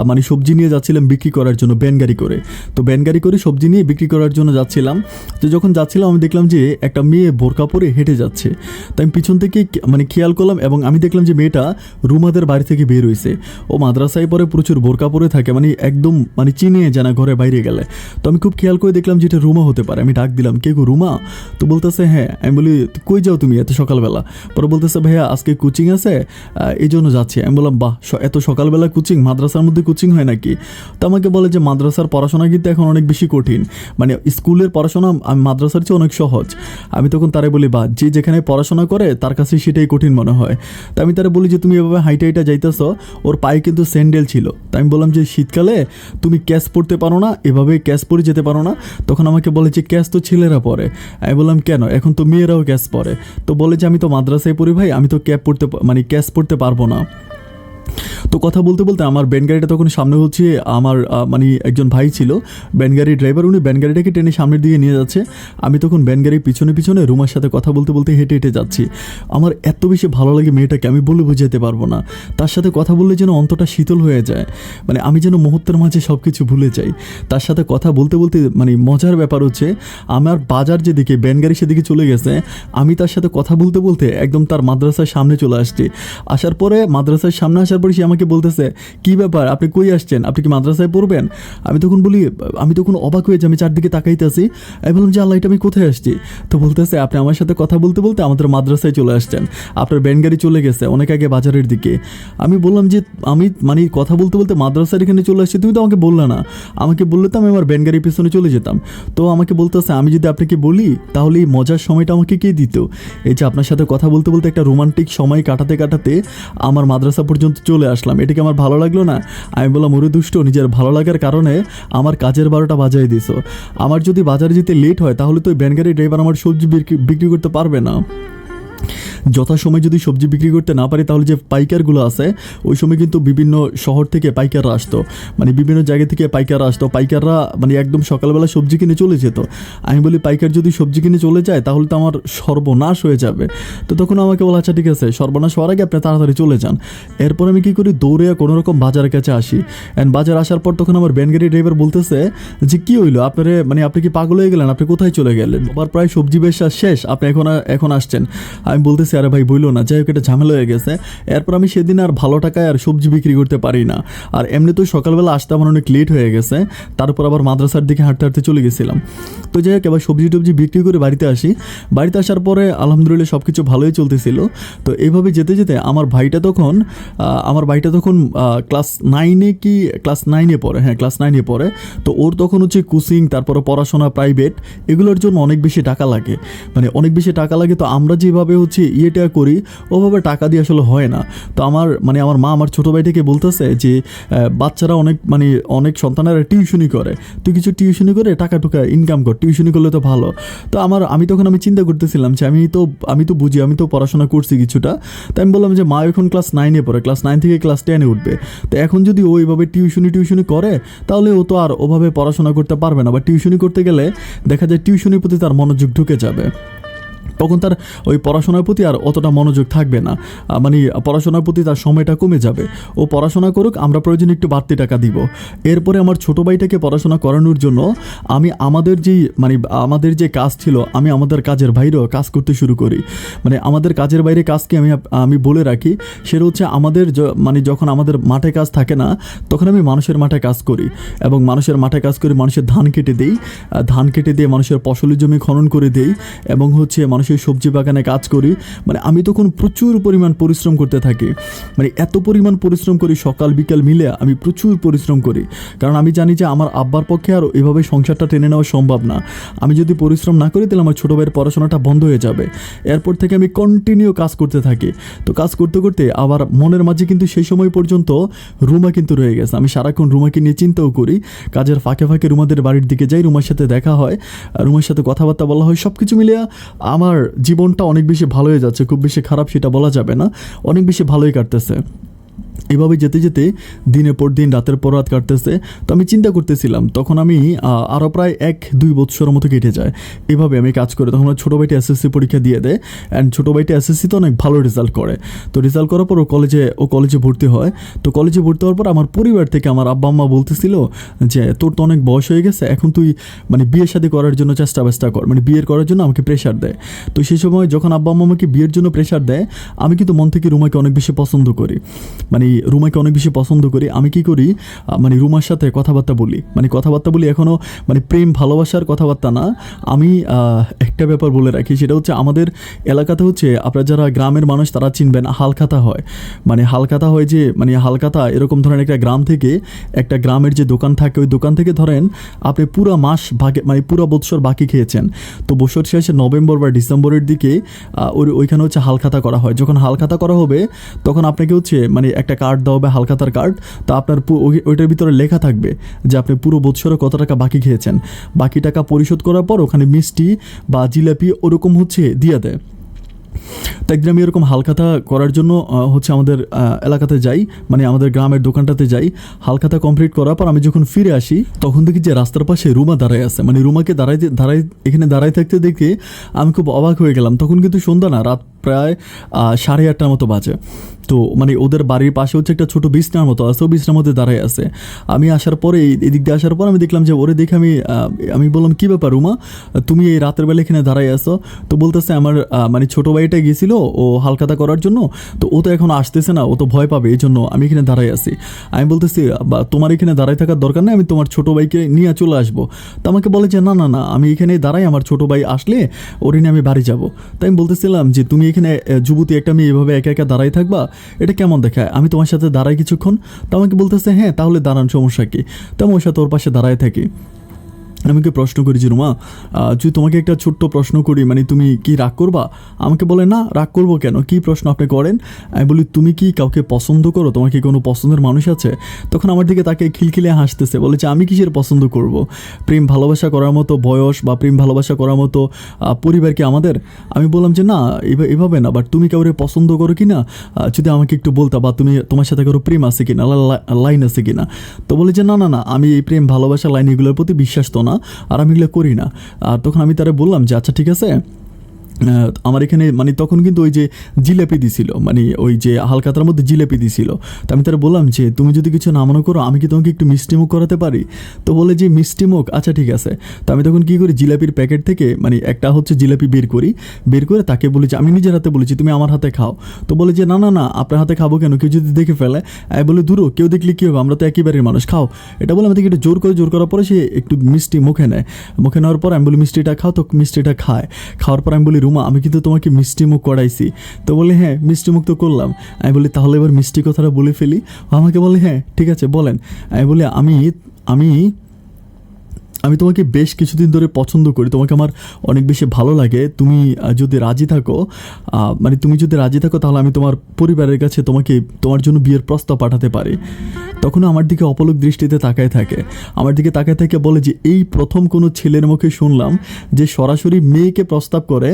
মানে সবজি নিয়ে যাচ্ছিলাম বিক্রি করার জন্য ব্যানগাড়ি করে। তো ব্যানগাড়ি করে সবজি নিয়ে বিক্রি করার জন্য যাচ্ছিলাম। তো যখন যাচ্ছিলাম আমি দেখলাম যে একটা মেয়ে বোরকা পরে হেঁটে যাচ্ছে। তো আমি পিছন থেকে মানে খেয়াল করলাম এবং আমি দেখলাম যে মেয়েটা রুমাদের বাড়ি থেকে বের হয়েছে। ও মাদ্রাসায় পরে প্রচুর বোরকা পরে থাকে, মানে একদম মানে চিনিয়ে জানা ঘরে বাইরে গেলে। তো আমি খুব খেয়াল করে দেখলাম যে এটা রুমা হতে পারে। আমি ডাক দিলাম কে গো রুমা? তো বলতেছে হ্যাঁ। আমি বলি কই যাও তুমি এত সকালবেলা? পরে বলতেছে ভাইয়া আজকে কোচিং আছে এই জন্য যাচ্ছি। আমি বললাম বাহ, এত সকালবেলা কোচিং? মাদ্রাসার মধ্যে কোচিং হয় নাকি? তো আমাকে বলে যে মাদ্রাসার পড়াশোনা কিন্তু এখন অনেক বেশি কঠিন, মানে স্কুলের পড়াশোনা মাদ্রাসার চেয়ে অনেক সহজ। আমি তখন তারে বলি বা যে যেখানে পড়াশোনা করে তার কাছে সেটাই কঠিন মনে হয়। তো আমি তারে বলি যে তুমি এভাবে হাইটা যাইতেছ, ওর পায়ে কিন্তু স্যান্ডেল ছিল। তাই আমি বললাম যে শীতকালে তুমি ক্যাশ পরতে পারো না, এভাবে ক্যাশ পরে যেতে পারো না। তখন আমাকে বলে যে ক্যাশ তো ছেলেরা পরে। আমি বললাম কেন, এখন তো মেয়েরাও ক্যাশ পরে। তো বলে যে আমি তো মাদ্রাসায় পড়ি ভাই, আমি তো ক্যাশ পড়তে পারবো না। তো কথা বলতে বলতে আমার ব্যানগাড়িটা তখন সামনে হচ্ছে আমার মানে একজন ভাই ছিল ব্যানগাড়ির ড্রাইভার, উনি ব্যানগাড়িটাকে টেনে সামনের দিকে নিয়ে যাচ্ছে। আমি তখন ব্যানগাড়ির পিছনে রুমার সাথে কথা বলতে বলতে হেঁটে যাচ্ছি। আমার এত বেশি ভালো লাগে মেয়েটাকে, আমি বলে বোঝাতে পারবো না। তার সাথে কথা বললে যেন অন্তরটা শীতল হয়ে যায়, মানে আমি যেন মুহূর্তের মাঝে সব কিছু ভুলে যাই। তার সাথে কথা বলতে বলতে মানে মজার ব্যাপার হচ্ছে আমার বাজার যেদিকে ব্যানগাড়ি সেদিকে চলে গেছে, আমি তার সাথে কথা বলতে বলতে একদম তার মাদ্রাসার সামনে চলে আসছি। আসার পরে মাদ্রাসার সামনে আসার পরে সে আমাকে বলতেছে কী ব্যাপার, আপনি কই আসছেন, আপনি কি মাদ্রাসায় পড়বেন? আমি তখন অবাক হয়ে যে আমি চারদিকে তাকাইতেছি। আমি বললাম যে আল্লাহ, এটা আমি কোথায় আসছি? তো বলতেছে আপনি আমার সাথে কথা বলতে বলতে আমাদের মাদ্রাসায় চলে আসছেন, আপনার ব্যানগাড়ি চলে গেছে অনেক আগে বাজারের দিকে। আমি বললাম যে আমি মানে কথা বলতে বলতে মাদ্রাসার এখানে চলে আসছি, তুমি তো আমাকে বললে না, আমাকে বললে তো আমি আমার ব্যানগাড়ির পেছনে চলে যেতাম। তো আমাকে বলতেছে আমি যদি আপনাকে বলি তাহলে এই মজার সময়টা আমাকে কে দিত? এই যে আপনার সাথে কথা বলতে বলতে একটা রোমান্টিক সময় কাটাতে আমার মাদ্রাসা পর্যন্ত চলে আসলাম, এটা কি আমার ভালো লাগলো না? আমি বললাম ওরে দুষ্ট, নিজের ভালো লাগার কারণে আমার কাজের 12টা বাজায় দিছো। আমার যদি বাজারে যেতে লেট হয় তাহলে তো ওই ব্যানগাড়ির ড্রাইভার আমার সবজি বিক্রি করতে পারবে না। যথাসময় যদি সবজি বিক্রি করতে না পারি তাহলে যে পাইকারগুলো আছে ওই সময় কিন্তু বিভিন্ন শহর থেকে পাইকাররা আসতো, মানে বিভিন্ন জায়গা থেকে পাইকাররা আসতো, পাইকাররা মানে একদম সকালবেলা সবজি কিনে চলে যেত। আমি বলি পাইকার যদি সবজি কিনে চলে যায় তাহলে তো আমার সর্বনাশ হয়ে যাবে। তো তখন আমাকে বলা আচ্ছা ঠিক আছে, সর্বনাশ হওয়ার আগে আপনি তাড়াতাড়ি চলে যান। এরপর আমি কী করি, দৌড়ে কোনো রকম বাজারের কাছে আসি। অ্যান্ড বাজার আসার পর তখন আমার ভ্যানগাড়ি ড্রাইভার বলতেছে যে কী হইলো আপনারে, মানে আপনি কি পাগল হয়ে গেলেন, আপনি কোথায় চলে গেলেন, আবার প্রায় সবজি বেচা শেষ, আপনি এখন আসছেন। আমি বলতেছি আরে ভাই বইলো না, যাই হোক এটা ঝামেলা হয়ে গেছে। এরপর আমি সেদিন আর ভালো টাকায় আর সবজি বিক্রি করতে পারি না, আর এমনি তো সকালবেলা আসতে আমার অনেক লেট হয়ে গেছে, তারপর আবার মাদ্রাসার দিকে হাঁটতে হাঁটতে চলে গেছিলাম। তো যাই হোক এবার সবজি টবজি বিক্রি করে বাড়িতে আসি। বাড়িতে আসার পরে আলহামদুলিল্লাহ সব কিছু ভালোই চলতেছিল। তো এইভাবে যেতে যেতে আমার ভাইটা তখন ক্লাস 9-এ পড়ে, হ্যাঁ ক্লাস 9-এ পড়ে। তো ওর তখন হচ্ছে কোচিং, তারপরে পড়াশোনা, প্রাইভেট, এগুলোর জন্য অনেক বেশি টাকা লাগে, মানে অনেক বেশি টাকা লাগে। তো আমরা যেভাবে হচ্ছে ইয়েটা করি ওভাবে টাকা দিয়ে আসলে হয় না। তো আমার মা আমার ছোটো ভাইটাকে বলতেছে যে বাচ্চারা অনেক সন্তানেরা টিউশনি করে, তুই কিছু টিউশনি করে টাকা টুকা ইনকাম কর, টিউশনি করলে তো ভালো। তো আমি চিন্তা করতেছিলাম যে আমি তো বুঝি, আমি তো পড়াশোনা করছি কিছুটা। তাই আমি বললাম যে মা এখন ক্লাস 9-এ পড়ে, ক্লাস 9 থেকে ক্লাস 10-এ উঠবে। তো এখন যদি ও এইভাবে টিউশনি করে তাহলে ও তো আর ওভাবে পড়াশোনা করতে পারবে না, বা টিউশনি করতে গেলে দেখা যায় টিউশনির প্রতি তার মনোযোগ ঢুকে যাবে, তখন তার ওই পড়াশোনার প্রতি আর অতটা মনোযোগ থাকবে না, পড়াশোনার প্রতি তার সময়টা কমে যাবে। ও পড়াশোনা করুক, আমরা প্রয়োজনে একটু বাড়তি টাকা দিব। এরপরে আমার ছোটো ভাইটাকে পড়াশোনা করানোর জন্য আমি আমাদের যে কাজ ছিল, আমি আমাদের কাজের বাইরেও কাজ করতে শুরু করি। মানে আমাদের কাজের বাইরে কাজকে আমি বলে রাখি, সেটা হচ্ছে যখন আমাদের মাঠে কাজ থাকে না তখন আমি মানুষের মাঠে কাজ করি, এবং মানুষের মাঠে কাজ করে মানুষের ধান কেটে দিয়ে মানুষের ফসলি জমি খনন করে দেই, এবং হচ্ছে মানুষের সবজি বাগানে কাজ করি। আমি তখন প্রচুর পরিমাণ পরিশ্রম করতে থাকি, এত পরিমাণ পরিশ্রম করি, সকাল বিকাল মিলে আমি প্রচুর পরিশ্রম করি। কারণ আমি জানি যে আমার আব্বার পক্ষে আর এভাবে সংসারটা টেনে নেওয়া সম্ভব না। আমি যদি পরিশ্রম না করি তাহলে আমার ছোটো ভাইয়ের পড়াশোনাটা বন্ধ হয়ে যাবে। এরপর থেকে আমি কন্টিনিউ কাজ করতে থাকি। তো কাজ করতে করতে আবার মনের মাঝে কিন্তু সেই সময় পর্যন্ত রুমা কিন্তু রয়ে গেছে। আমি সারাক্ষণ রুমাকে নিয়ে চিন্তাও করি, কাজের ফাঁকে ফাঁকে রুমাদের বাড়ির দিকে যাই, রুমার সাথে দেখা হয়, রুমার সাথে কথাবার্তা বলা হয়। সব কিছু মিলিয়ে আমার জীবনটা অনেক বেশি ভালো হয়ে যাচ্ছে, খুব বেশি খারাপ সেটা বলা যাবে না, অনেক বেশি ভালোই কাটতেছে। এভাবে যেতে যেতে দিনের পর দিন, রাতের পর রাত কাটতেছে। তো আমি চিন্তা করতেছিলাম, তখন আমি আরও প্রায় 1-2 বছরের মতো কেটে যায় এভাবে আমি কাজ করে। তখন ছোটো ভাইটি এসএসসি পরীক্ষা দিয়ে দেয়, অ্যান্ড ছোটো ভাইটি এসএসসিতে অনেক ভালো রেজাল্ট করে। তো রেজাল্ট করার পর ও কলেজে ভর্তি হয়। তো কলেজে ভর্তি হওয়ার পর আমার পরিবার থেকে আমার আব্বা আম্মা বলতেছিল যে তোর তো অনেক বয়স হয়ে গেছে, এখন তুই বিয়ে শাদী করার জন্য চেষ্টা কর, বিয়ের করার জন্য আমাকে প্রেশার দেয়। তো সেই সময় যখন আব্বা আম্মা আমাকে বিয়ের জন্য প্রেশার দেয়, আমি কিন্তু মন থেকে রুমাকে অনেক বেশি পছন্দ করি, আমি কি করি, রুমার সাথে কথাবার্তা বলি এখনও, প্রেম ভালোবাসার কথাবার্তা না। আমি একটা ব্যাপার বলে রাখি, সেটা হচ্ছে আমাদের এলাকাতে হচ্ছে, আপনারা যারা গ্রামের মানুষ তারা চিনবেন, হালখাতা হয়। হালখাতা এরকম ধরেন একটা গ্রাম থেকে, একটা গ্রামের যে দোকান থাকে, ওই দোকান থেকে ধরেন আপনি পুরো মাস ভাগে, পুরো বৎসর বাকি খেয়েছেন। তো বছর শেষে নভেম্বর বা ডিসেম্বরের দিকে ওইখানে হচ্ছে হালখাতা করা হয়। যখন হালখাতা করা হবে তখন আপনাকে হচ্ছে একটা কার্ড দেওয়া হবে, হালখাতার কার্ড। তো আপনার ওইটার ভিতরে লেখা থাকবে যে আপনি পুরো বছরে কত টাকা বাকি খেয়েছেন। বাকি টাকা পরিশোধ করার পর ওখানে মিষ্টি বা জিলাপি ওরকম হচ্ছে দিয়ে দেয়। তো একদিন আমি এরকম হালখাতা করার জন্য হচ্ছে আমাদের এলাকাতে যাই, আমাদের গ্রামের দোকানটাতে যাই। হালখাতা কমপ্লিট করার পর আমি যখন ফিরে আসি তখন দেখি যে রাস্তার পাশে রুমা দাঁড়ায় আছে। রুমাকে এখানে দাঁড়ায় থাকতে দেখে আমি খুব অবাক হয়ে গেলাম। তখন কিন্তু সন্ধ্যা না, রাত প্রায় 8:30 মতো বাজে। তো ওদের বাড়ির পাশে হচ্ছে একটা ছোটো বিছনার মতো আছে, ও বিছনার মধ্যে দাঁড়ায় আছে। আমি আসার পরে এদিক দিয়ে আসার পর আমি দেখলাম যে ওরে দেখে আমি বললাম কী ব্যাপার রুমা, তুমি এই রাতের বেলা এখানে দাঁড়ায় আসো? তো বলতেছে আমার ছোটো ভাইটা গিয়েছিল ও হালখাতা করার জন্য, তো ও তো এখন আসতেছে না, ও তো ভয় পাবে, এই জন্য আমি এখানে দাঁড়ায় আছি। আমি বলতেছি তোমার এখানে দাঁড়ায় থাকার দরকার নেই, আমি তোমার ছোটো ভাইকে নিয়ে চলে আসবো। তো আমাকে বলে যে না আমি এখানে দাঁড়াই, আমার ছোটো ভাই আসলে ওর নিয়ে আমি বাড়ি যাবো। তাই আমি বলতেছিলাম যে তুমি এখানে যুবতী একটা মেয়ে এভাবে একা একা দাঁড়াই থাকবা, এটা কেমন দেখায়, আমি তোমার সাথে দাঁড়াই কিছুক্ষণ? তো আমাকে বলতেছে হ্যাঁ তাহলে দাঁড়ান, সমস্যা কি? তো আমি ওর সাথে ওর পাশে দাঁড়ায় থাকি। আমি ওকে প্রশ্ন করি যে রুমা, যদি তোমাকে একটা ছোট্ট প্রশ্ন করি, মানে তুমি কি রাগ করবা? আমাকে বলে না, রাগ করবো কেন, কী প্রশ্ন আপনি করেন। আমি বলি তুমি কি কাউকে পছন্দ করো, তোমার কি কোনো পছন্দের মানুষ আছে? তখন আমার দিকে তাকে খিলখিলে হাসতেছে, বলেছে আমি কিসের পছন্দ করব, প্রেম ভালোবাসা করার মতো বয়স বা প্রেম ভালোবাসা করার মতো পরিবার কি আমাদের? আমি বললাম যে না, এভাবে না, বাট তুমি কাউরে পছন্দ করো কি না যদি আমাকে একটু বলতা, বা তুমি তোমার সাথে কারো প্রেম আছে কিনা, লাইন আছে কিনা। তো বলে যে না না না, আমি এই প্রেম ভালোবাসা লাইন এগুলোর প্রতি বিশ্বাস তো না, আর আমি এগুলো করি না। আর তখন আমি তারা বললাম যে আচ্ছা ঠিক আছে, আমার এখানে মানে তখন কিন্তু ওই যে জিলাপি দিছিল, মানে ওই যে হালকাতার মধ্যে জিলাপি দিছিল। তো আমি তারা বললাম যে তুমি যদি কিছু না মনে করো, আমি কি তোমাকে একটু মিষ্টিমুখ করাতে পারি? তো বলে যে মিষ্টিমুখ, আচ্ছা ঠিক আছে। তো আমি তখন কী করি, জিলাপির প্যাকেট থেকে মানে একটা হচ্ছে জিলাপি বের করে তাকে বলেছি, আমি নিজের হাতে বলেছি তুমি আমার হাতে খাও। তো বলে যে না না না, আপনার হাতে খাবো কেন, কেউ যদি দেখে ফেলে। বলে দূরও, কেউ দেখলে কী হবে, আমরা তো একই বাড়ির মানুষ, খাও। এটা বলে আমি তাকে একটু জোর করার পরে সে একটু মিষ্টি মুখে নেয়। মুখে নেওয়ার পর আমি বলি মিষ্টিটা খাও, তো মিষ্টিটা খায়। খাওয়ার পর আমি বলি রুমা, আমি কিন্তু তোমাকে মিষ্টি মুখ করাইছি। তো বলে হ্যাঁ মিষ্টি মুখ তো করলাম। আমি বলি তাহলে এবার মিষ্টি কথাটা বলে ফেলি। আমাকে বলে হ্যাঁ ঠিক আছে বলেন। আমি বলি আমি আমি আমি তোমাকে বেশ কিছুদিন ধরে পছন্দ করি, তোমাকে আমার অনেক বেশি ভালো লাগে। তুমি যদি রাজি থাকো, মানে তুমি যদি রাজি থাকো, তাহলে আমি তোমার পরিবারের কাছে তোমার জন্য বিয়ের প্রস্তাব পাঠাতে পারি। তখন আমার দিকে অপলক দৃষ্টিতে তাকায় থাকে, আমার দিকে তাকায় থাকে, বলে যে এই প্রথম কোনো ছেলের মুখে শুনলাম যে সরাসরি মেয়েকে প্রস্তাব করে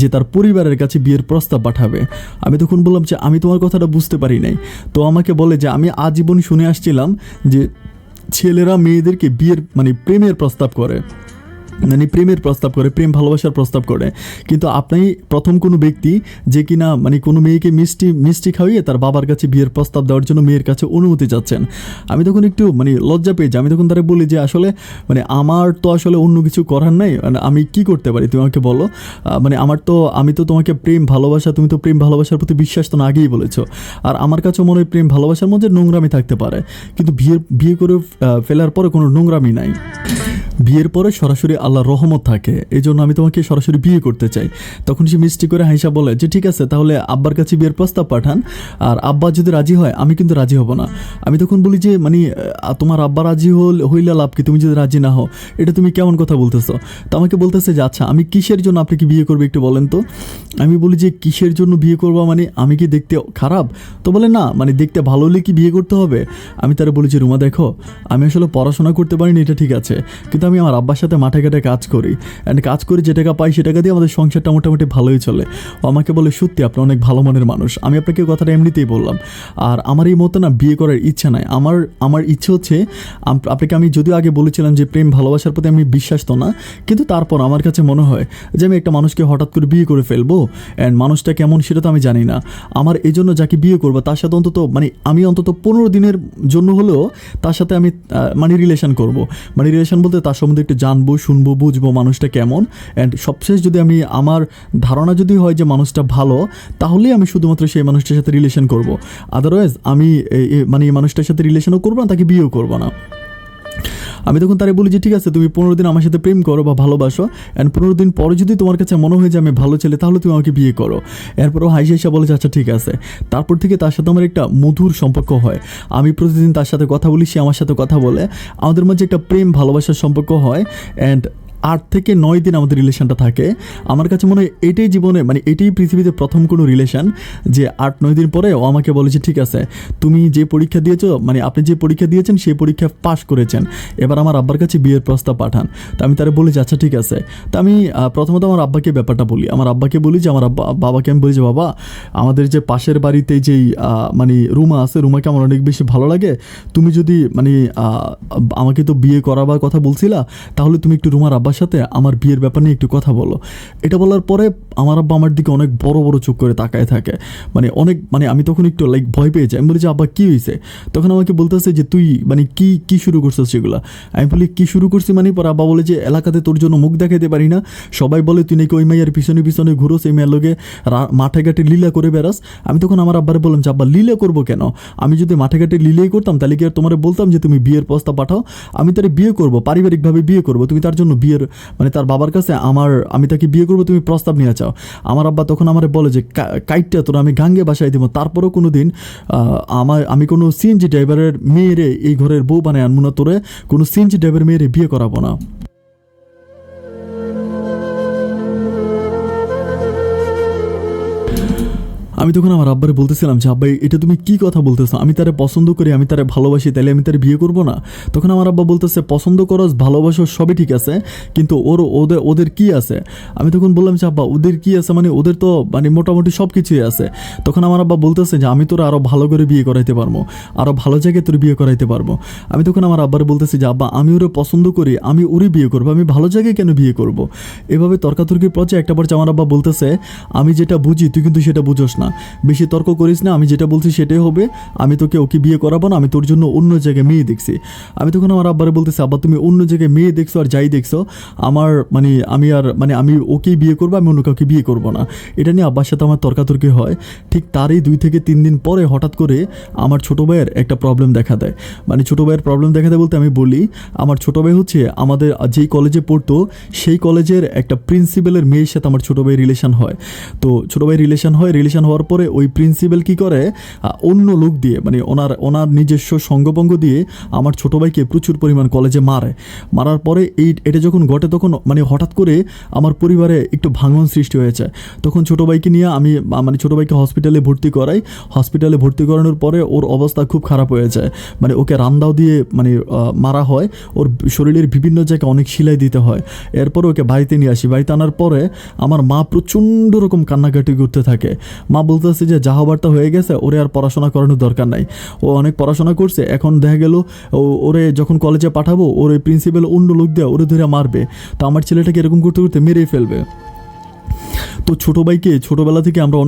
যে তার পরিবারের কাছে বিয়ের প্রস্তাব পাঠাবে। আমি তখন বললাম যে আমি তোমার কথাটা বুঝতে পারি নাই। তো আমাকে বলে যে আমি আজীবন শুনে আসছিলাম যে ছেলেরা মেয়েদেরকে বিয়ের মানে প্রেমের প্রস্তাব করে, মানে প্রেমের প্রস্তাব করে, প্রেম ভালোবাসার প্রস্তাব করে, কিন্তু আপনি প্রথম কোনো ব্যক্তি যে কিনা মানে কোনো মেয়েকে মিষ্টি খাওয়িয়ে তার বাবার কাছে বিয়ের প্রস্তাব দেওয়ার জন্য মেয়ের কাছে অনুমতি চাচ্ছেন। আমি তখন একটু মানে লজ্জা পেয়েছি। আমি তখন তারা বলি যে আসলে মানে আমার তো আসলে অন্য কিছু করার নাই, মানে আমি কি করতে পারি তুমি আমাকে বলো। মানে আমি তো তোমাকে প্রেম ভালোবাসা, তুমি তো প্রেম ভালোবাসার প্রতি বিশ্বাস তো না আগেই বলেছো। আর আমার কাছে মনে হয় প্রেম ভালোবাসার মধ্যে নোংরামি থাকতে পারে, কিন্তু বিয়ে করে ফেলার পরে কোনো নোংরামি নাই। বিয়ের পরে সরাসরি আল্লাহর রহমত থাকে, এই জন্য আমি তোমাকে সরাসরি বিয়ে করতে চাই। তখন সে মিষ্টি করে হাইসা বলে যে ঠিক আছে, তাহলে আব্বার কাছে বিয়ের প্রস্তাব পাঠান, আর আব্বা যদি রাজি হয় আমি কিন্তু রাজি হব না। আমি তখন বলি যে মানে তোমার আব্বা রাজি হইলে লাভ কি, তুমি যদি রাজি না হও, এটা তুমি কেমন কথা বলতেছো? তো আমাকে বলতেছে যে আচ্ছা আমি কিসের জন্য আপনি কি বিয়ে করবে একটু বলেন তো। আমি বলি যে কিসের জন্য বিয়ে করবো, মানে আমি কি দেখতে খারাপ? তো বলে না, মানে দেখতে ভালো হলে কি বিয়ে করতে হবে? আমি তারা বলি যে রুমা দেখো, আমি আসলে পড়াশোনা করতে পারিনি এটা ঠিক আছে, কিন্তু আমি আমার আব্বার সাথে মাঠে ঘাটে কাজ করি, অ্যান্ড কাজ করে যে টাকা পাই সে টাকা দিয়ে আমাদের সংসারটা মোটামুটি ভালোই চলে। ও আমাকে বলে সত্যি আপনি অনেক ভালো মনের মানুষ। আমি আপনাকে কথাটা এমনিতেই বললাম, আর আমার এই মতো না বিয়ে করার ইচ্ছা নাই। আমার ইচ্ছে হচ্ছে, আপনাকে আমি যদিও আগে বলেছিলাম যে প্রেম ভালোবাসার প্রতি আমি বিশ্বাস তো না, কিন্তু তারপর আমার কাছে মনে হয় যে আমি একটা মানুষকে হঠাৎ করে বিয়ে করে ফেলবো, অ্যান্ড মানুষটা কেমন সেটা তো আমি জানি না। আমার এই জন্য যাকে বিয়ে করবো তার সাথে অন্তত মানে আমি অন্তত 15 দিনের জন্য হলেও তার সাথে আমি মানে রিলেশন করব। মানে রিলেশন বলতে তার সম্বন্ধে একটু জানবো, শুনবো, বুঝবো মানুষটা কেমন, অ্যান্ড সবশেষ যদি আমি আমার ধারণা যদি হয় যে মানুষটা ভালো, তাহলেই আমি শুধুমাত্র সেই মানুষটার সাথে রিলেশন করব। আদারওয়াইজ আমি মানে এই মানুষটার সাথে রিলেশনও করবো না, তাকে বিয়েও করবো না। আমি তখন তারে বলি যে ঠিক আছে, তুমি 15 দিন আমার সাথে প্রেম করো বা ভালোবাসো, অ্যান্ড 15 দিন পরে যদি তোমার কাছে মনে হয় যে আমি ভালো ছেলে, তাহলে তুমি আমাকে বিয়ে করো। এরপরও হাইসা বলে যে আচ্ছা ঠিক আছে। তারপর থেকে তার সাথে আমার একটা মধুর সম্পর্ক হয়। আমি প্রতিদিন তার সাথে কথা বলি, সে আমার সাথে কথা বলে, আমাদের মাঝে একটা প্রেম ভালোবাসার সম্পর্ক হয়, অ্যান্ড 8 থেকে 9 দিন আমাদের রিলেশনটা থাকে। আমার কাছে মনে হয় এটাই জীবনে মানে এটাই পৃথিবীতে প্রথম কোনো রিলেশন যে 8-9 দিন পরে ও আমাকে বলে যে ঠিক আছে, তুমি যে পরীক্ষা দিয়েছো, মানে আপনি যে পরীক্ষা দিয়েছেন সেই পরীক্ষা পাশ করেছেন, এবার আমার আব্বার কাছে বিয়ের প্রস্তাব পাঠান। তো আমি তারা বলি যে আচ্ছা ঠিক আছে। তো আমি প্রথমত আমার আব্বাকে ব্যাপারটা বলি, আমার আব্বাকে বলি যে আমার বাবাকে আমি বলি যে বাবা, আমাদের যে পাশের বাড়িতে যেই মানে রুমা আছে, রুমাকে আমার অনেক বেশি ভালো লাগে, তুমি যদি মানে আমাকে তো বিয়ে করাবার কথা বলছিলা, তাহলে তুমি একটু রুমার আব্বার সাথে আমার বিয়ের ব্যাপার নিয়ে একটু কথা বলো। এটা বলার পরে আমার আব্বা আমার দিকে অনেক বড় বড় চোখ করে তাকায় থাকে, মানে অনেক মানে আমি তখন একটু লাইক ভয় পেয়ে যাই। আমি বলি যে আব্বা কী হয়েছে? তখন আমাকে বলতেছে যে তুই মানে কি শুরু করছিস সেগুলো। আমি বলি কী শুরু করছি মানে? পর আব্বা বলে যে এলাকাতে তোর জন্য মুখ দেখাতে পারি না, সবাই বলে তুই নাকি ওই মেয়ের পিছনে পিছনে ঘুরোস, এই মেয়ের লোকে মাঠে ঘাটে লীলা করে বেড়াস। আমি তখন আমার আব্বারে বললাম যে আব্বা লীলা করবো কেন? আমি যদি মাঠে ঘাটে লীলাই করতাম তাহলে কি আর তোমার বলতাম যে তুমি বিয়ের প্রস্তাব পাঠাও? আমি তার বিয়ে করবো, পারিবারিকভাবে বিয়ে করবো, তুমি তার জন্য বিয়ের মানে তার বাবার কাছে আমি তাকে বিয়ে করবো, তুমি প্রস্তাব নিয়ে চাও। আমার আব্বা তখন আমার বলে যে কাইটটা তোরা আমি গাঙ্গে বাসায় দিব, তারপরেও কোনো দিন আমি কোনো সিএনজি ড্রাইভারের মেয়েরে এই ঘরের বউ বানায় আনবো না, তোরে কোনো সিএনজি ড্রাইভারের মেয়েরে বিয়ে করাবো না। আমি তখন আমার আব্বারে বলতেছিলাম যে আব্বা এটা তুমি কি কথা বলতেছো, আমি তারে পছন্দ করি, আমি তারে ভালোবাসি, তাহলে আমি তারে বিয়ে করব না? তখন আমার আব্বা বলতেছে পছন্দ করো, ভালোবাসো, সবই ঠিক আছে, কিন্তু ওদের ওদের কি আছে? আমি তখন বললাম যে আব্বা ওদের কি আছে, মানে ওদের তো মানে মোটামুটি সব কিছুই আছে। তখন আমার আব্বা বলতেছে যে আমি তোর আরও ভালো করে বিয়ে করাইতে পারবো, আরও ভালো জায়গায় তোর বিয়ে করাইতে পারবো। আমি তখন আমার আব্বারে বলতেছি যে আব্বা আমি ওরে পছন্দ করি, আমি ওরই বিয়ে করবো, আমি ভালো জায়গায় কেন বিয়ে করব? এভাবে তর্কাতর্কির পর্যায়ে একটা পর্যায়ে আমার আব্বা বলতেছে আমি যেটা বুঝি তুই কিন্তু সেটা বুঝোস না, বেশি তর্ক করিস না, আমি যেটা বলছি সেটাই হবে, আমি তোকে ওকে বিয়ে করাবো না, আমি তোর জন্য অন্য জায়গায় মেয়ে দেখছি। আমি তখন আমার আব্বারে বলতেছি আব্বা তুমি অন্য জায়গায় মেয়ে দেখছো আর যাই দেখছো, আমার মানে আমি ওকেই বিয়ে করবো, আমি অন্য কাউকে বিয়ে করবো না। এটা নিয়ে আব্বার সাথে আমার তর্কাতর্কি হয়। ঠিক তারই 2 থেকে 3 দিন পরে হঠাৎ করে আমার ছোটো ভাইয়ের একটা প্রবলেম দেখা দেয়। মানে ছোটো ভাইয়ের প্রবলেম দেখা দেয় বলতে আমি বলি, আমার ছোটো ভাই হচ্ছে আমাদের যেই কলেজে পড়তো সেই কলেজের একটা প্রিন্সিপালের মেয়ের সাথে আমার ছোটো ভাই রিলেশন হয়। তো ছোটো ভাই রিলেশন হওয়ার পরে ওই প্রিন্সিপাল কী করে, অন্য লোক দিয়ে মানে ওনার নিজস্ব সঙ্গভঙ্গ দিয়ে আমার ছোটো ভাইকে প্রচুর পরিমাণ কলেজে মারার পরে এটা যখন ঘটে তখন মানে হঠাৎ করে আমার পরিবারে একটু ভাঙন সৃষ্টি হয়েছে। তখন ছোটো ভাইকে নিয়ে আমি মানে ছোটো ভাইকে হসপিটালে ভর্তি করাই। হসপিটালে ভর্তি করানোর পরে ওর অবস্থা খুব খারাপ হয়ে যায়, মানে ওকে রান্দাও দিয়ে মানে মারা হয়, ওর শরীরের বিভিন্ন জায়গায় অনেক সেলাই দিতে হয়। এরপর ওকে বাড়িতে নিয়ে আসি। বাড়িতে আনার পরে আমার মা প্রচণ্ড রকম কান্নাকাটি করতে থাকে। মা বলতেছে যে যা হবার তা হয়ে গেছে, ওরে আর পড়াশোনা করানোর দরকার নাই, ও অনেক পড়াশোনা করছে, এখন দেখা গেল ওরে যখন কলেজে পাঠাবো ওর ওই প্রিন্সিপাল অন্য লোক দিয়ে ওরে ধরে মারবে, তো আমার ছেলেটাকে এরকম করতে করতে মেরেই ফেলবে। তো ছোটো ভাইকে ছোটোবেলা থেকে আমরা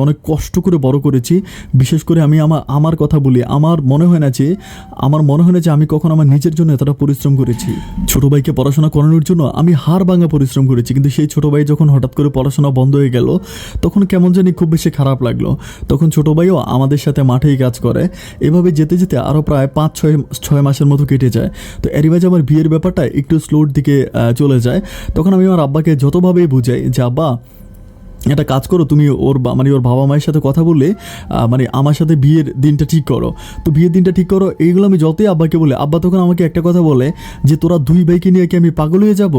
অনেক কষ্ট করে বড় করেছি। বিশেষ করে আমি আমার কথা বলি, আমার মনে হয় না যে আমি কখন আমার নিজের জন্য এতটা পরিশ্রম করেছি। ছোটো ভাইকে পড়াশোনা করানোর জন্য আমি হাড় ভাঙা পরিশ্রম করেছি, কিন্তু সেই ছোটো ভাই যখন হঠাৎ করে পড়াশোনা বন্ধ হয়ে গেল তখন কেমন জানি খুব বেশি খারাপ লাগলো। তখন ছোটো ভাইও আমাদের সাথে মাঠেই কাজ করে। এভাবে যেতে যেতে আরও প্রায় 5-6 মাসের মতো কেটে যায়। তো এরই মাঝে আমার বিয়ের ব্যাপারটা একটু স্লোর দিকে চলে যায়। তখন আমি আমার আব্বাকে যতভাবেই বুঝাই যে আব্বা একটা কাজ করো, তুমি ওর বাবা মায়ের সাথে কথা বললে মানে আমার সাথে বিয়ের দিনটা ঠিক করো। তো বিয়ের দিনটা ঠিক করো, এইগুলো আমি যতই আব্বাকে বলে, আব্বা তখন আমাকে একটা কথা বলে যে তোরা 2 ভাইকে নিয়ে কি আমি পাগল হয়ে যাব?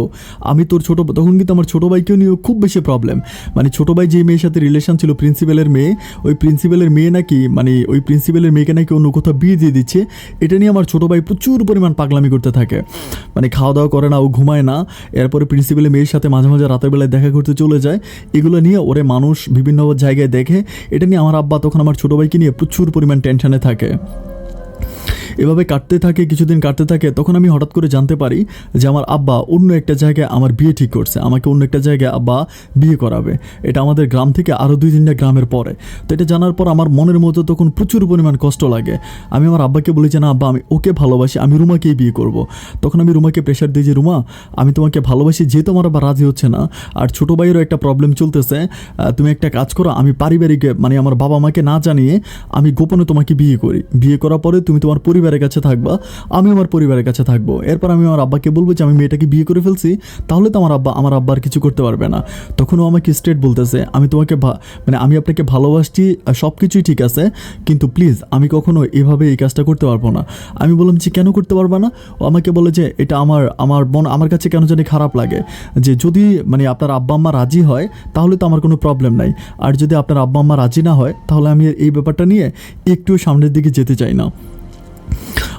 আমি তোর তখন কিন্তু আমার ছোটো ভাইকেও নিয়েও খুব বেশি প্রবলেম। মানে ছোটো ভাই যে মেয়ের সাথে রিলেশন ছিল প্রিন্সিপালের মেয়ে, ওই প্রিন্সিপালের মেয়ে নাকি মানে ওই প্রিন্সিপালের মেয়েকে নাকি অন্য কোথাও বিয়ে দিয়ে দিচ্ছে। এটা নিয়ে আমার ছোটো ভাই প্রচুর পরিমাণ পাগলামি করতে থাকে, মানে খাওয়া দাওয়া করে না, ও ঘুমায় না। এরপরে প্রিন্সিপালের মেয়ের সাথে মাঝে মাঝে রাতের বেলায় দেখা করতে চলে যায়। এগুলো নিয়ে ওরে মানুষ বিভিন্ন জায়গায় দেখে। এটা নিয়ে আমার আব্বা তখন আমার ছোটো ভাইকে নিয়ে প্রচুর পরিমাণ টেনশনে থাকে। এভাবে কিছুদিন কাটতে থাকে। তখন আমি হঠাৎ করে জানতে পারি যে আমার আব্বা অন্য একটা জায়গায় আমার বিয়ে ঠিক করছে, আমাকে অন্য একটা জায়গায় আব্বা বিয়ে করাবে। এটা আমাদের গ্রাম থেকে আরও 2-3টা গ্রামের পরে। তো এটা জানার পর আমার মনের মধ্যে তখন প্রচুর পরিমাণ কষ্ট লাগে। আমি আমার আব্বাকে বলি যে না আব্বা আমি ওকে ভালোবাসি, আমি রুমাকেই বিয়ে করব। তখন আমি রুমাকে প্রেশার দিই যে রুমা আমি তোমাকে ভালোবাসি, যেহেতু আমার আব্বা রাজি হচ্ছে না, আর ছোটো ভাইয়েরও একটা প্রবলেম চলতেছে, তুমি একটা কাজ করো, আমি পারিবারিক মানে আমার বাবা মাকে না জানিয়ে আমি গোপনে তোমাকে বিয়ে করি, বিয়ে করার পরে তুমি তোমার পরিবারের কাছে থাকবা, আমি আমার পরিবারের কাছে থাকবো। এরপর আমি আমার আব্বাকে বলবো যে আমি মেয়েটাকে বিয়ে করে ফেলছি, তাহলে তো আমার আব্বা আর কিছু করতে পারবে না। তখন ও আমাকে স্ট্রেট বলতেছে আমি তোমাকে আমি আপনাকে ভালোবাসছি, সব কিছুই ঠিক আছে, কিন্তু প্লিজ আমি কখনো এভাবে এই কাজটা করতে পারবো না। আমি বললাম যে কেন করতে পারবা না? ও আমাকে বলে যে এটা আমার কাছে কেন জানি খারাপ লাগে, যে যদি মানে আপনার আব্বা আম্মা রাজি হয় তাহলে তো আমার কোনো প্রবলেম নাই, আর যদি আপনার আব্বা আম্মা রাজি না হয় তাহলে আমি এই ব্যাপারটা নিয়ে একটু সামনের দিকে যেতে চাই না।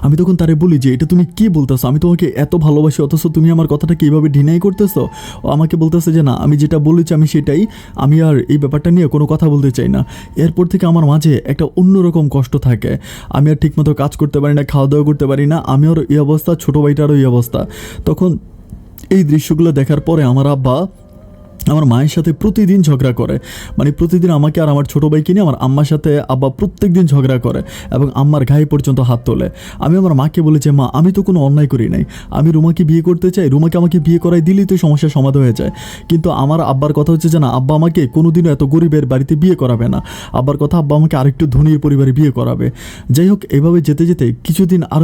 আমি তখন তারে বলি যে এটা তুমি কি বলতেছো, আমি তোমাকে এত ভালোবাসি অথচ তুমি আমার কথাটাকে এইভাবে ডিনাই করতেছো। ও আমাকে বলতেছে যে না আমি যেটা বলেছি আমি সেটাই, আমি আর এই ব্যাপারটা নিয়ে কোনো কথা বলতে চাই না। এরপর থেকে আমার মাঝে একটা অন্যরকম কষ্ট থাকে, আমি আর ঠিকমতো কাজ করতে পারি না, খাওয়া দাওয়া করতে পারি না, আমিও এই অবস্থা, ছোটো ভাইটারও এই অবস্থা। তখন এই দৃশ্যগুলো দেখার পরে আমার আব্বা আমার মায়ের সাথে প্রতিদিন ঝগড়া করে, মানে প্রতিদিন আমাকে আর আমার ছোটো ভাইকে নিয়ে আমার আম্মার সাথে আব্বা প্রত্যেক দিন ঝগড়া করে এবং আম্মার গায়ে পর্যন্ত হাত তোলে। আমি আমার মাকে বলি যে মা আমি তো কোনো অন্যায় করি নাই, আমি রুমাকে বিয়ে করতে চাই, রুমাকে আমাকে বিয়ে করাই দিলেই তো সমস্যার সমাধান হয়ে যায়। কিন্তু আমার আব্বার কথা হচ্ছে যে না আব্বা আমাকে কোনোদিনও এত গরিবের বাড়িতে বিয়ে করাবে না, আব্বার কথা আব্বা আমাকে আরেকটু ধনীর পরিবারে বিয়ে করাবে। যাই হোক এভাবে যেতে যেতে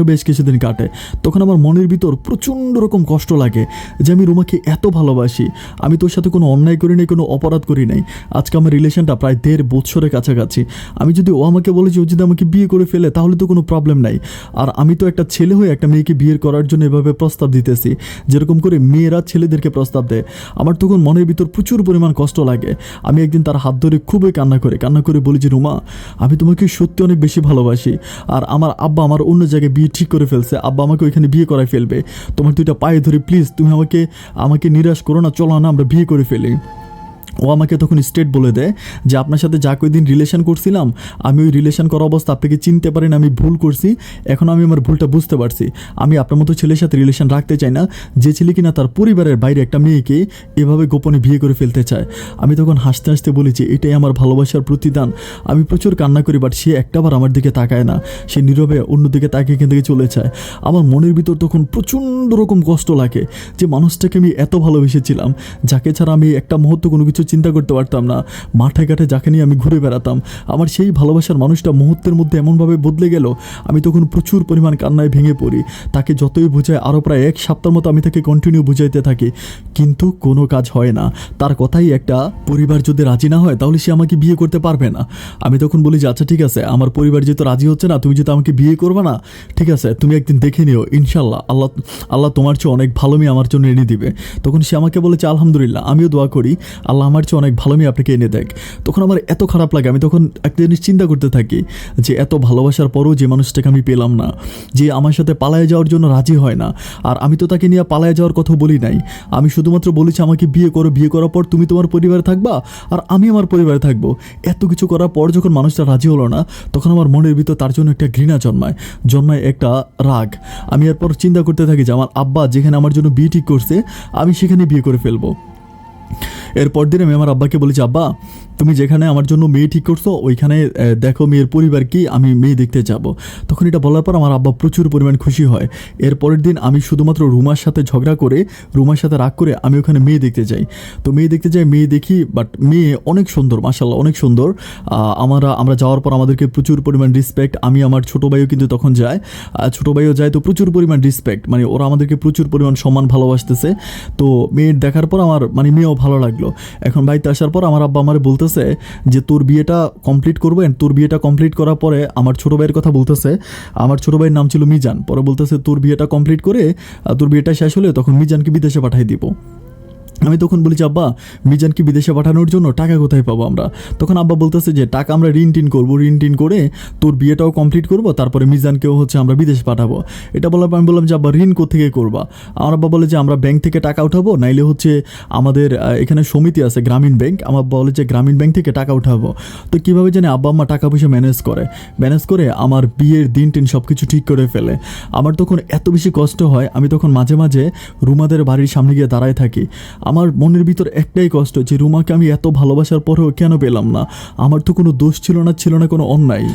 বেশ কিছুদিন কাটে। তখন আমার মনের ভিতর প্রচণ্ড রকম কষ্ট লাগে যে আমি রুমাকে এত ভালোবাসি, আমি তোর সাথে কোনো অন্যায় করি নাই, কোনো অপরাধ করি নাই। আজকে আমার রিলেশনটা প্রায় 1.5 বছরের কাছাকাছি। আমি যদি ও আমাকে বলে যে ও যদি আমাকে বিয়ে করে ফেলে তাহলে তো কোনো প্রবলেম নাই। আর আমি তো একটা ছেলে হয়ে একটা মেয়েকে বিয়ের করার জন্য এভাবে প্রস্তাব দিতেছি, যেরকম করে মেয়েরা ছেলেদেরকে প্রস্তাব দেয়। আমার তখন মনের ভিতর প্রচুর পরিমাণ কষ্ট লাগে। আমি একদিন তার হাত ধরে খুবই কান্না করে বলি যে রুমা, আমি তোমাকে সত্যি অনেক বেশি ভালোবাসি। আর আমার আব্বা আমার অন্য জায়গায় বিয়ে ঠিক করে ফেলছে, আব্বা আমাকে ওইখানে বিয়ে করায় ফেলবে। তোমার দুইটা পায়ে ধরে প্লিজ তুমি আমাকে নিরাশ করো না, চলো না আমরা বিয়ে করে ফেলি। ও আমাকে তখন স্ট্রেট বলে দেয় যে আপনার সাথে যা কয়েকদিন রিলেশন করছিলাম, আমি ওই রিলেশন করা অবস্থা আপনাকে চিনতে পারি না, আমি ভুল করছি। এখন আমি আমার ভুলটা বুঝতে পারছি। আমি আপনার মতো ছেলের সাথে রিলেশন রাখতে চাই না, যে ছেলে কিনা তার পরিবারের বাইরে একটা মেয়েকে এভাবে গোপনে বিয়ে করে ফেলতে চায়। আমি তখন হাসতে হাসতে বলেছি এটাই আমার ভালোবাসার প্রতিদান। আমি প্রচুর কান্না করি, বাট সে একটাবার আমার দিকে তাকায় না, সে নীরবে অন্যদিকে তাকিয়ে এখান থেকে চলে যায়। আমার মনের ভিতর তখন প্রচণ্ড রকম কষ্ট লাগে যে মানুষটাকে আমি এত ভালোবেসেছিলাম, যাকে ছাড়া আমি একটা মুহূর্ত কোনো কিছু চিন্তা করতে পারতাম না। মাঠে ঘাটে যাকে নিয়ে আমি ঘুরে বেড়াতাম, আমার সেই ভালোবাসার মানুষটা মুহূর্তের মধ্যে এমনভাবে বদলে গেল। আমি তখন প্রচুর পরিমাণ কান্নায় ভেঙে পড়ি। তাকে যতই বোঝায়, আরও প্রায় 1 সপ্তাহ মতো আমি তাকে কন্টিনিউ বুঝাইতে থাকি, কিন্তু কোনো কাজ হয় না। তার কথাই একটা, পরিবার যদি রাজি না হয় তাহলে সে আমাকে বিয়ে করতে পারবে না। আমি তখন বলি যে আচ্ছা ঠিক আছে, আমার পরিবার যেহেতু রাজি হচ্ছে না, তুমি যেহেতু আমাকে বিয়ে করবে না, ঠিক আছে তুমি একদিন দেখে নিও, ইনশাল্লাহ আল্লাহ তোমার চেয়ে অনেক ভালো মেয়ে আমার জন্য এনে দিবে। তখন সে আমাকে বলেছে আলহামদুলিল্লাহ, আমিও দোয়া করি আল্লাহ আমার চেয়ে অনেক ভালো মেয়ে আপনাকে এনে দেখ। তখন আমার এত খারাপ লাগে, আমি তখন একটা জিনিস চিন্তা করতে থাকি যে এত ভালোবাসার পরও যে মানুষটাকে আমি পেলাম না, যে আমার সাথে পালায়ে যাওয়ার জন্য রাজি হয় না। আর আমি তো তাকে নিয়ে পালায়ে যাওয়ার কথা বলি নাই, আমি শুধুমাত্র বলেছি আমাকে বিয়ে করো, বিয়ে করার পর তুমি তোমার পরিবারে থাকবা আর আমি আমার পরিবারে থাকবো। এত কিছু করার পর যখন মানুষটা রাজি হলো না, তখন আমার মনের ভিতর তার জন্য একটা ঘৃণা জন্মায় একটা রাগ। আমি এরপর চিন্তা করতে থাকি যে আমার আব্বা যেখানে আমার জন্য বিয়ে ঠিক করছে, আমি সেখানে বিয়ে করে ফেলবো। এরপর দিন আমি আমার আব্বাকে বলেছি আব্বা, তুমি যেখানে আমার জন্য মেয়ে ঠিক করছো ওইখানে দেখো মেয়ের পরিবার কি, আমি মেয়ে দেখতে যাব। তখন এটা বলার পর আমার আব্বা প্রচুর পরিমাণ খুশি হয়। এরপরের দিন আমি শুধুমাত্র রুমার সাথে ঝগড়া করে, রুমার সাথে রাগ করে আমি ওখানে মেয়ে দেখতে যাই। তো মেয়ে দেখতে যাই, মেয়ে দেখি, বাট মেয়ে অনেক সুন্দর, মাশাআল্লাহ অনেক সুন্দর। আমরা যাওয়ার পর আমাদেরকে প্রচুর পরিমাণ রেসপেক্ট, আমি আমার ছোটো ভাইও কিন্তু তখন যায়, ছোটো ভাইও যায়, তো প্রচুর পরিমাণ রেসপেক্ট, মানে ওরা আমাদেরকে প্রচুর পরিমাণ সম্মান ভালোবাসতেছে। তো মেয়ের দেখার পর আমার মানে মেয়েও ভালো লাগলো। এখন বাড়িতে আসার পর আমার আব্বা আমার বলতেছে যে তোর বিয়েটা কমপ্লিট করবেন, তোর বিয়েটা কমপ্লিট করার পরে আমার ছোটো ভাইয়ের কথা বলতেছে। আমার ছোটো ভাইয়ের নাম ছিল মিজান। পরে বলতেছে তোর বিয়েটা কমপ্লিট করে, তোর বিয়েটা শেষ হলে তখন মিজানকে বিদেশে পাঠিয়ে দিব। আমি তখন বলি যে আব্বা, মিজানকে বিদেশে পাঠানোর জন্য টাকা কোথায় পাবো আমরা? তখন আব্বা বলতেছে যে টাকা আমরা ঋণ টিন করে তোর বিয়েটাও কমপ্লিট করবো, তারপরে মিজানকেও আমরা বিদেশ পাঠাবো। এটা বলার পর আমি বললাম যে আব্বা ঋণ কোথেকে করবা? আমার আব্বা বলে যে আমরা ব্যাংক থেকে টাকা উঠাবো, নাইলে আমাদের এখানে সমিতি আছে গ্রামীণ ব্যাংক, আমার বলে যে গ্রামীণ ব্যাংক থেকে টাকা উঠাবো। তো কীভাবে জানি আব্বা আম্মা টাকা পয়সা ম্যানেজ করে আমার বিয়ের দিন সব কিছু ঠিক করে ফেলে। আমার তখন এত বেশি কষ্ট হয়, আমি তখন মাঝে মাঝে রুমাদের বাড়ির সামনে গিয়ে দাঁড়ায় থাকি। আমার মনের ভিতর একটাই কষ্ট যে রুমাকে আমি এত ভালোবাসার পরেও কেন পেলাম না। আমার তো কোনো দোষ ছিল না কোনো অন্যায়।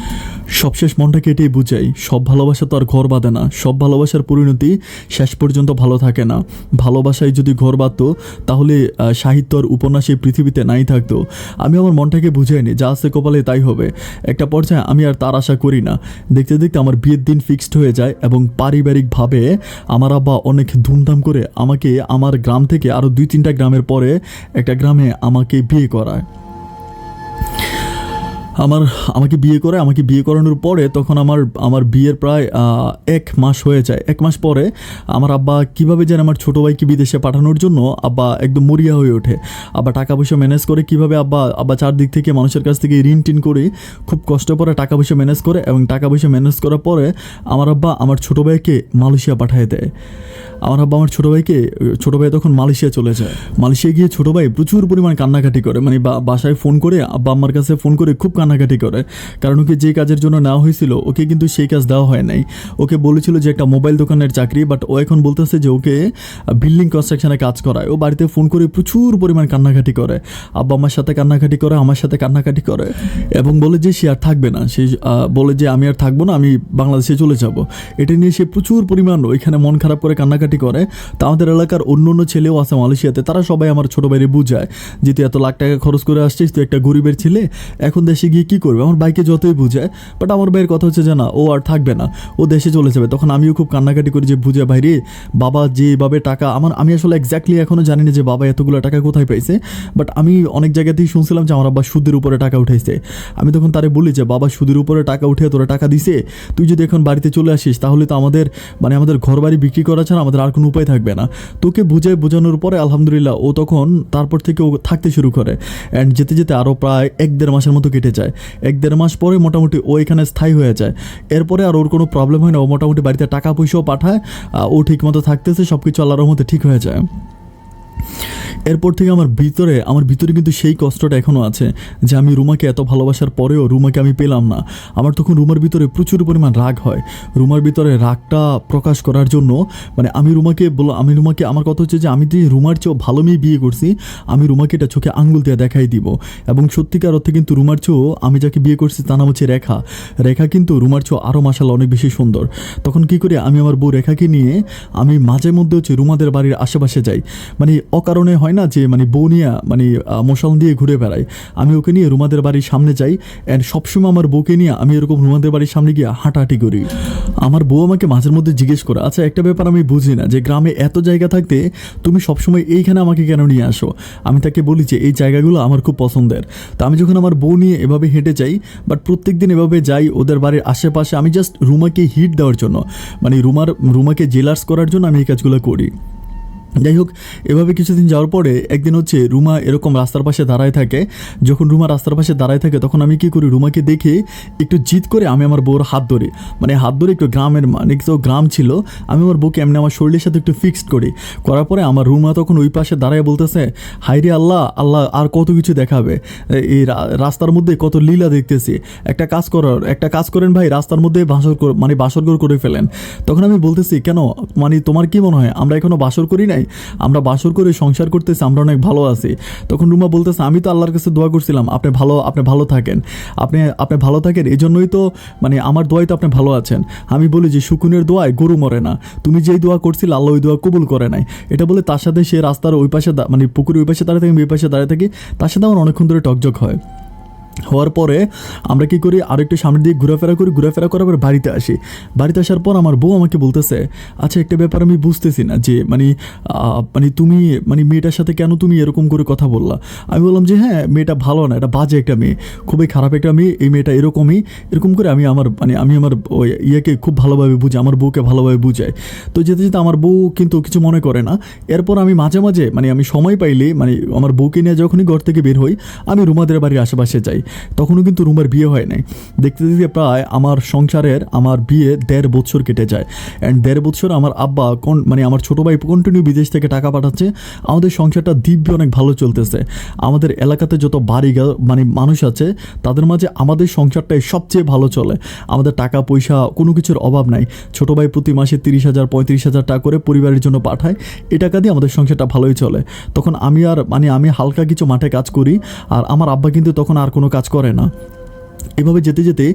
সবশেষ মনটাকে এটাই বুঝাই, সব ভালোবাসা তো আর ঘর বাঁধে না, সব ভালোবাসার পরিণতি শেষ পর্যন্ত ভালো থাকে না। ভালোবাসায় যদি ঘর বাঁধতো তাহলে সাহিত্য আর উপন্যাস এই পৃথিবীতে নাই থাকতো। আমি আমার মনটাকে বুঝাইনি, যা আছে কপালে তাই হবে। একটা পর্যায়ে আমি আর তার আশা করি না। দেখতে দেখতে আমার বিয়ের দিন ফিক্সড হয়ে যায় এবং পারিবারিকভাবে আমার আব্বা অনেক ধুমধাম করে আমাকে আমার গ্রাম থেকে আরও 2-3টা গ্রামের পরে একটা গ্রামে আমাকে বিয়ে করায়। আমাকে বিয়ে করানোর পরে তখন আমার বিয়ের প্রায় 1 মাস হয়ে যায়। 1 মাস পরে আমার আব্বা কীভাবে যেন আমার ছোটো ভাইকে বিদেশে পাঠানোর জন্য আব্বা একদম মরিয়া হয়ে ওঠে। আব্বা টাকা পয়সা ম্যানেজ করে কীভাবে আব্বা চারদিক থেকে মানুষের কাছ থেকে ঋণ করে খুব কষ্ট করে টাকা পয়সা ম্যানেজ করে, এবং টাকা পয়সা ম্যানেজ করার পরে আমার আব্বা আমার ছোটো ভাইকে মালয়েশিয়া পাঠিয়ে দেয়। আমার আব্বা আমার ছোটো ভাই তখন মালয়েশিয়া চলে যায়। মালয়েশিয়া গিয়ে ছোটো ভাই প্রচুর পরিমাণ কান্নাকাটি করে, মানে বাসায় ফোন করে, আব্বা আম্মার কাছে ফোন করে খুব কান্নাকাটি করে। কারণ ওকে যে কাজের জন্য নেওয়া হয়েছিল ওকে কিন্তু সেই কাজ দেওয়া হয় নাই। ওকে বলেছিল যে একটা মোবাইল দোকানের চাকরি, বাট ও এখন বলতেছে যে ওকে বিল্ডিং কনস্ট্রাকশনে কাজ করায়। ও বাড়িতে ফোন করে প্রচুর পরিমাণ কান্নাকাটি করে, আব্বা আমার সাথে কান্নাকাটি করে, আমার সাথে কান্নাকাটি করে, এবং বলে যে সে আর থাকবে না। সে বলে যে আমি আর থাকবো না, আমি বাংলাদেশে চলে যাব। এটা নিয়ে সে প্রচুর পরিমাণ ওইখানে মন খারাপ করে কান্নাকাটি কান্নাকাটি করে। তো আমাদের এলাকার অন্য অন্য ছেলেও আছে মালয়েশিয়াতে, তারা সবাই আমার ছোটো ভাইরে বুঝায় যে তুই এত লাখ টাকা খরচ করে আসছিস, তুই একটা গরিবের ছেলে, এখন দেশে গিয়ে কী করবে। আমার ভাইকে যতই বুঝায়, বাট আমার ভাইয়ের কথা হচ্ছে যে না, ও আর থাকবে না, ও দেশে চলে যাবে। তখন আমিও খুব কান্নাকাটি করি যে বুঝে ভাই রে, বাবা যেভাবে টাকা আমি আসলে এক্স্যাক্টলি এখনও জানি না যে বাবা এতগুলো টাকা কোথায় পাইছে, বাট আমি অনেক জায়গাতেই শুনছিলাম যে আমার আব্বা সুদের উপরে টাকা উঠাইছে। আমি তখন তারে বলি যে বাবা সুদের উপরে টাকা উঠে তোরা টাকা দিছে, তুই যদি এখন বাড়িতে চলে আসিস তাহলে তো আমাদের আমাদের ঘর বাড়ি বিক্রি করা ছাড়া আমাদের আর কোনো উপায় থাকবে না। তোকে বোঝানোর পরে আলহামদুলিল্লাহ ও তখন তারপর থেকে ও থাকতে শুরু করে। অ্যান্ড যেতে যেতে আরও প্রায় 1-1.5 মাসের মতো কেটে যায়। 1-1.5 মাস পরে মোটামুটি ও এখানে স্থায়ী হয়ে যায়। এরপরে আর ওর কোনো প্রবলেম হয় না, ও মোটামুটি বাড়িতে টাকা পয়সাও পাঠায়, ও ঠিক মতো থাকতেছে, সব কিছু আল্লাহর রহমতে ঠিক হয়ে যায়। এরপর থেকে আমার ভিতরে কিন্তু সেই কষ্টটা এখনও আছে যে আমি রুমাকে এত ভালোবাসার পরেও রুমাকে আমি পেলাম না। আমার তখন রুমার ভিতরে প্রচুর পরিমাণ রাগ হয়। রুমার ভিতরে রাগটা প্রকাশ করার জন্য আমি রুমাকে আমার কথা হচ্ছে যে আমি যে রুমার চেয়েও ভালো মেয়ে বিয়ে করছি, আমি রুমাকে এটা চোখে আঙ্গুল দিয়ে দেখাই দিব। এবং সত্যিকার অর্থে কিন্তু রুমার চেয়েও আমি যাকে বিয়ে করছি তার নাম হচ্ছে রেখা কিন্তু রুমার চেয়েও আরও মাশাআল্লাহ অনেক বেশি সুন্দর। তখন কী করি, আমি আমার বউ রেখাকে নিয়ে আমি মাঝে মধ্যে হচ্ছে রুমাদের বাড়ির আশেপাশে যাই। অকারণে হয় না যে বউ নিয়ে মশাল দিয়ে ঘুরে বেড়াই, আমি ওকে নিয়ে রুমাদের বাড়ির সামনে যাই। অ্যান্ড সবসময় আমার বউকে নিয়ে আমি এরকম রুমাদের বাড়ির সামনে গিয়ে হাঁটাহাঁটি করি। আমার বউ আমাকে মাঝের মধ্যে জিজ্ঞেস করে, আচ্ছা একটা ব্যাপার আমি বুঝি না, যে গ্রামে এত জায়গা থাকতে তুমি সবসময় এইখানে আমাকে কেন নিয়ে আসো। আমি তাকে বলি যে এই জায়গাগুলো আমার খুব পছন্দের। তো আমি যখন আমার বউ নিয়ে এভাবে হেঁটে যাই, বাট প্রত্যেক দিন এভাবে যাই ওদের বাড়ির আশেপাশে, আমি জাস্ট রুমাকে হিট দেওয়ার জন্য, রুমাকে জেলার্স করার জন্য আমি এই কাজগুলো করি। যাই হোক, এভাবে কিছুদিন যাওয়ার পরে একদিন হচ্ছে রুমা এরকম রাস্তার পাশে দাঁড়ায় থাকে। যখন রুমা রাস্তার পাশে দাঁড়ায় থাকে তখন আমি কী করি, রুমাকে দেখে একটু জিদ করে আমি আমার বউর হাত ধরি, একটু গ্রাম ছিল, আমি আমার বউকে এমনি আমার শরীরের সাথে একটু ফিক্সড করার পরে আমার রুমা তখন ওই পাশে দাঁড়ায় বলতেছে, হায়রে আল্লাহ আর কত কিছু দেখাবে, এই রাস্তার মধ্যে কত লীলা দেখতেছি, একটা কাজ করেন ভাই, রাস্তার মধ্যে বাসরঘর করে ফেলেন। তখন আমি বলতেছি, কেন তোমার কি মনে হয় আমরা এখনো বাসর করি নাই? আমরা বাসর করে সংসার করতেছি, আমরা অনেক ভালো আছি। তখন রুমা বলতেছে, আমি তো আল্লাহর কাছে দোয়া করছিলাম আপনি ভালো থাকেন, আপনি ভালো থাকেন, এই জন্যই তো আমার দোয়াই তো আপনি ভালো আছেন। আমি বলি যে শকুনের দোয়ায় গরু মরে না, তুমি যেই দোয়া করছিলে আল্লাহ ওই দোয়া কবুল করে নাই। এটা বলে তার সাথে সে রাস্তার ওই পাশে পুকুরের ওই পাশে দাঁড়িয়ে থাকি, ওই পাশে দাঁড়িয়ে থাকি, তার সাথে আমার অনেকক্ষণ ধরে টকজক হওয়ার পরে আমরা কী করি, আরেকটু সামনের দিকে ঘোরাফেরা করার পরে বাড়িতে আসি। বাড়িতে আসার পর আমার বউ আমাকে বলতেছে, আচ্ছা একটা ব্যাপার আমি বুঝতেছি না যে তুমি মেয়েটার সাথে কেন তুমি এরকম করে কথা বললা। আমি বললাম যে হ্যাঁ, মেয়েটা ভালো না, এটা বাজে একটা মেয়ে, খুবই খারাপ একটা মেয়ে, এই মেয়েটা এরকম করে আমি আমার ওই ইয়েকে খুব ভালোভাবে বুঝি, আমার বউকে ভালোভাবে বুঝাই। তো যেতে যেতে আমার বউ কিন্তু কিছু মনে করে না। এরপর আমি মাঝে মাঝে আমি সময় পাইলে আমার বউকে নিয়ে যখনই ঘর থেকে বের হই, আমি রুমাদের বাড়ির আশেপাশে যাই। তখনও কিন্তু রুমার বিয়ে হয় নাই। দেখতে দেখতে প্রায় আমার বিয়ে 1.5 বছর কেটে যায়। অ্যান্ড 1.5 বছর আমার আব্বা আমার ছোটো ভাই কন্টিনিউ বিদেশ থেকে টাকা পাঠাচ্ছে, আমাদের সংসারটা দিব্যি অনেক ভালো চলতেছে। আমাদের এলাকাতে যত বাড়ি মানুষ আছে তাদের মাঝে আমাদের সংসারটাই সবচেয়ে ভালো চলে। আমাদের টাকা পয়সা কোনো কিছুর অভাব নাই। ছোটো ভাই প্রতি মাসে 30,000-35,000 টাকা করে পরিবারের জন্য পাঠায়, এই টাকা দিয়ে আমাদের সংসারটা ভালোই চলে। তখন আমি হালকা কিছু মাঠে কাজ করি, আর আমার আব্বা কিন্তু তখন আর কোনো কাজ করে না। এভাবে যেতে যেতে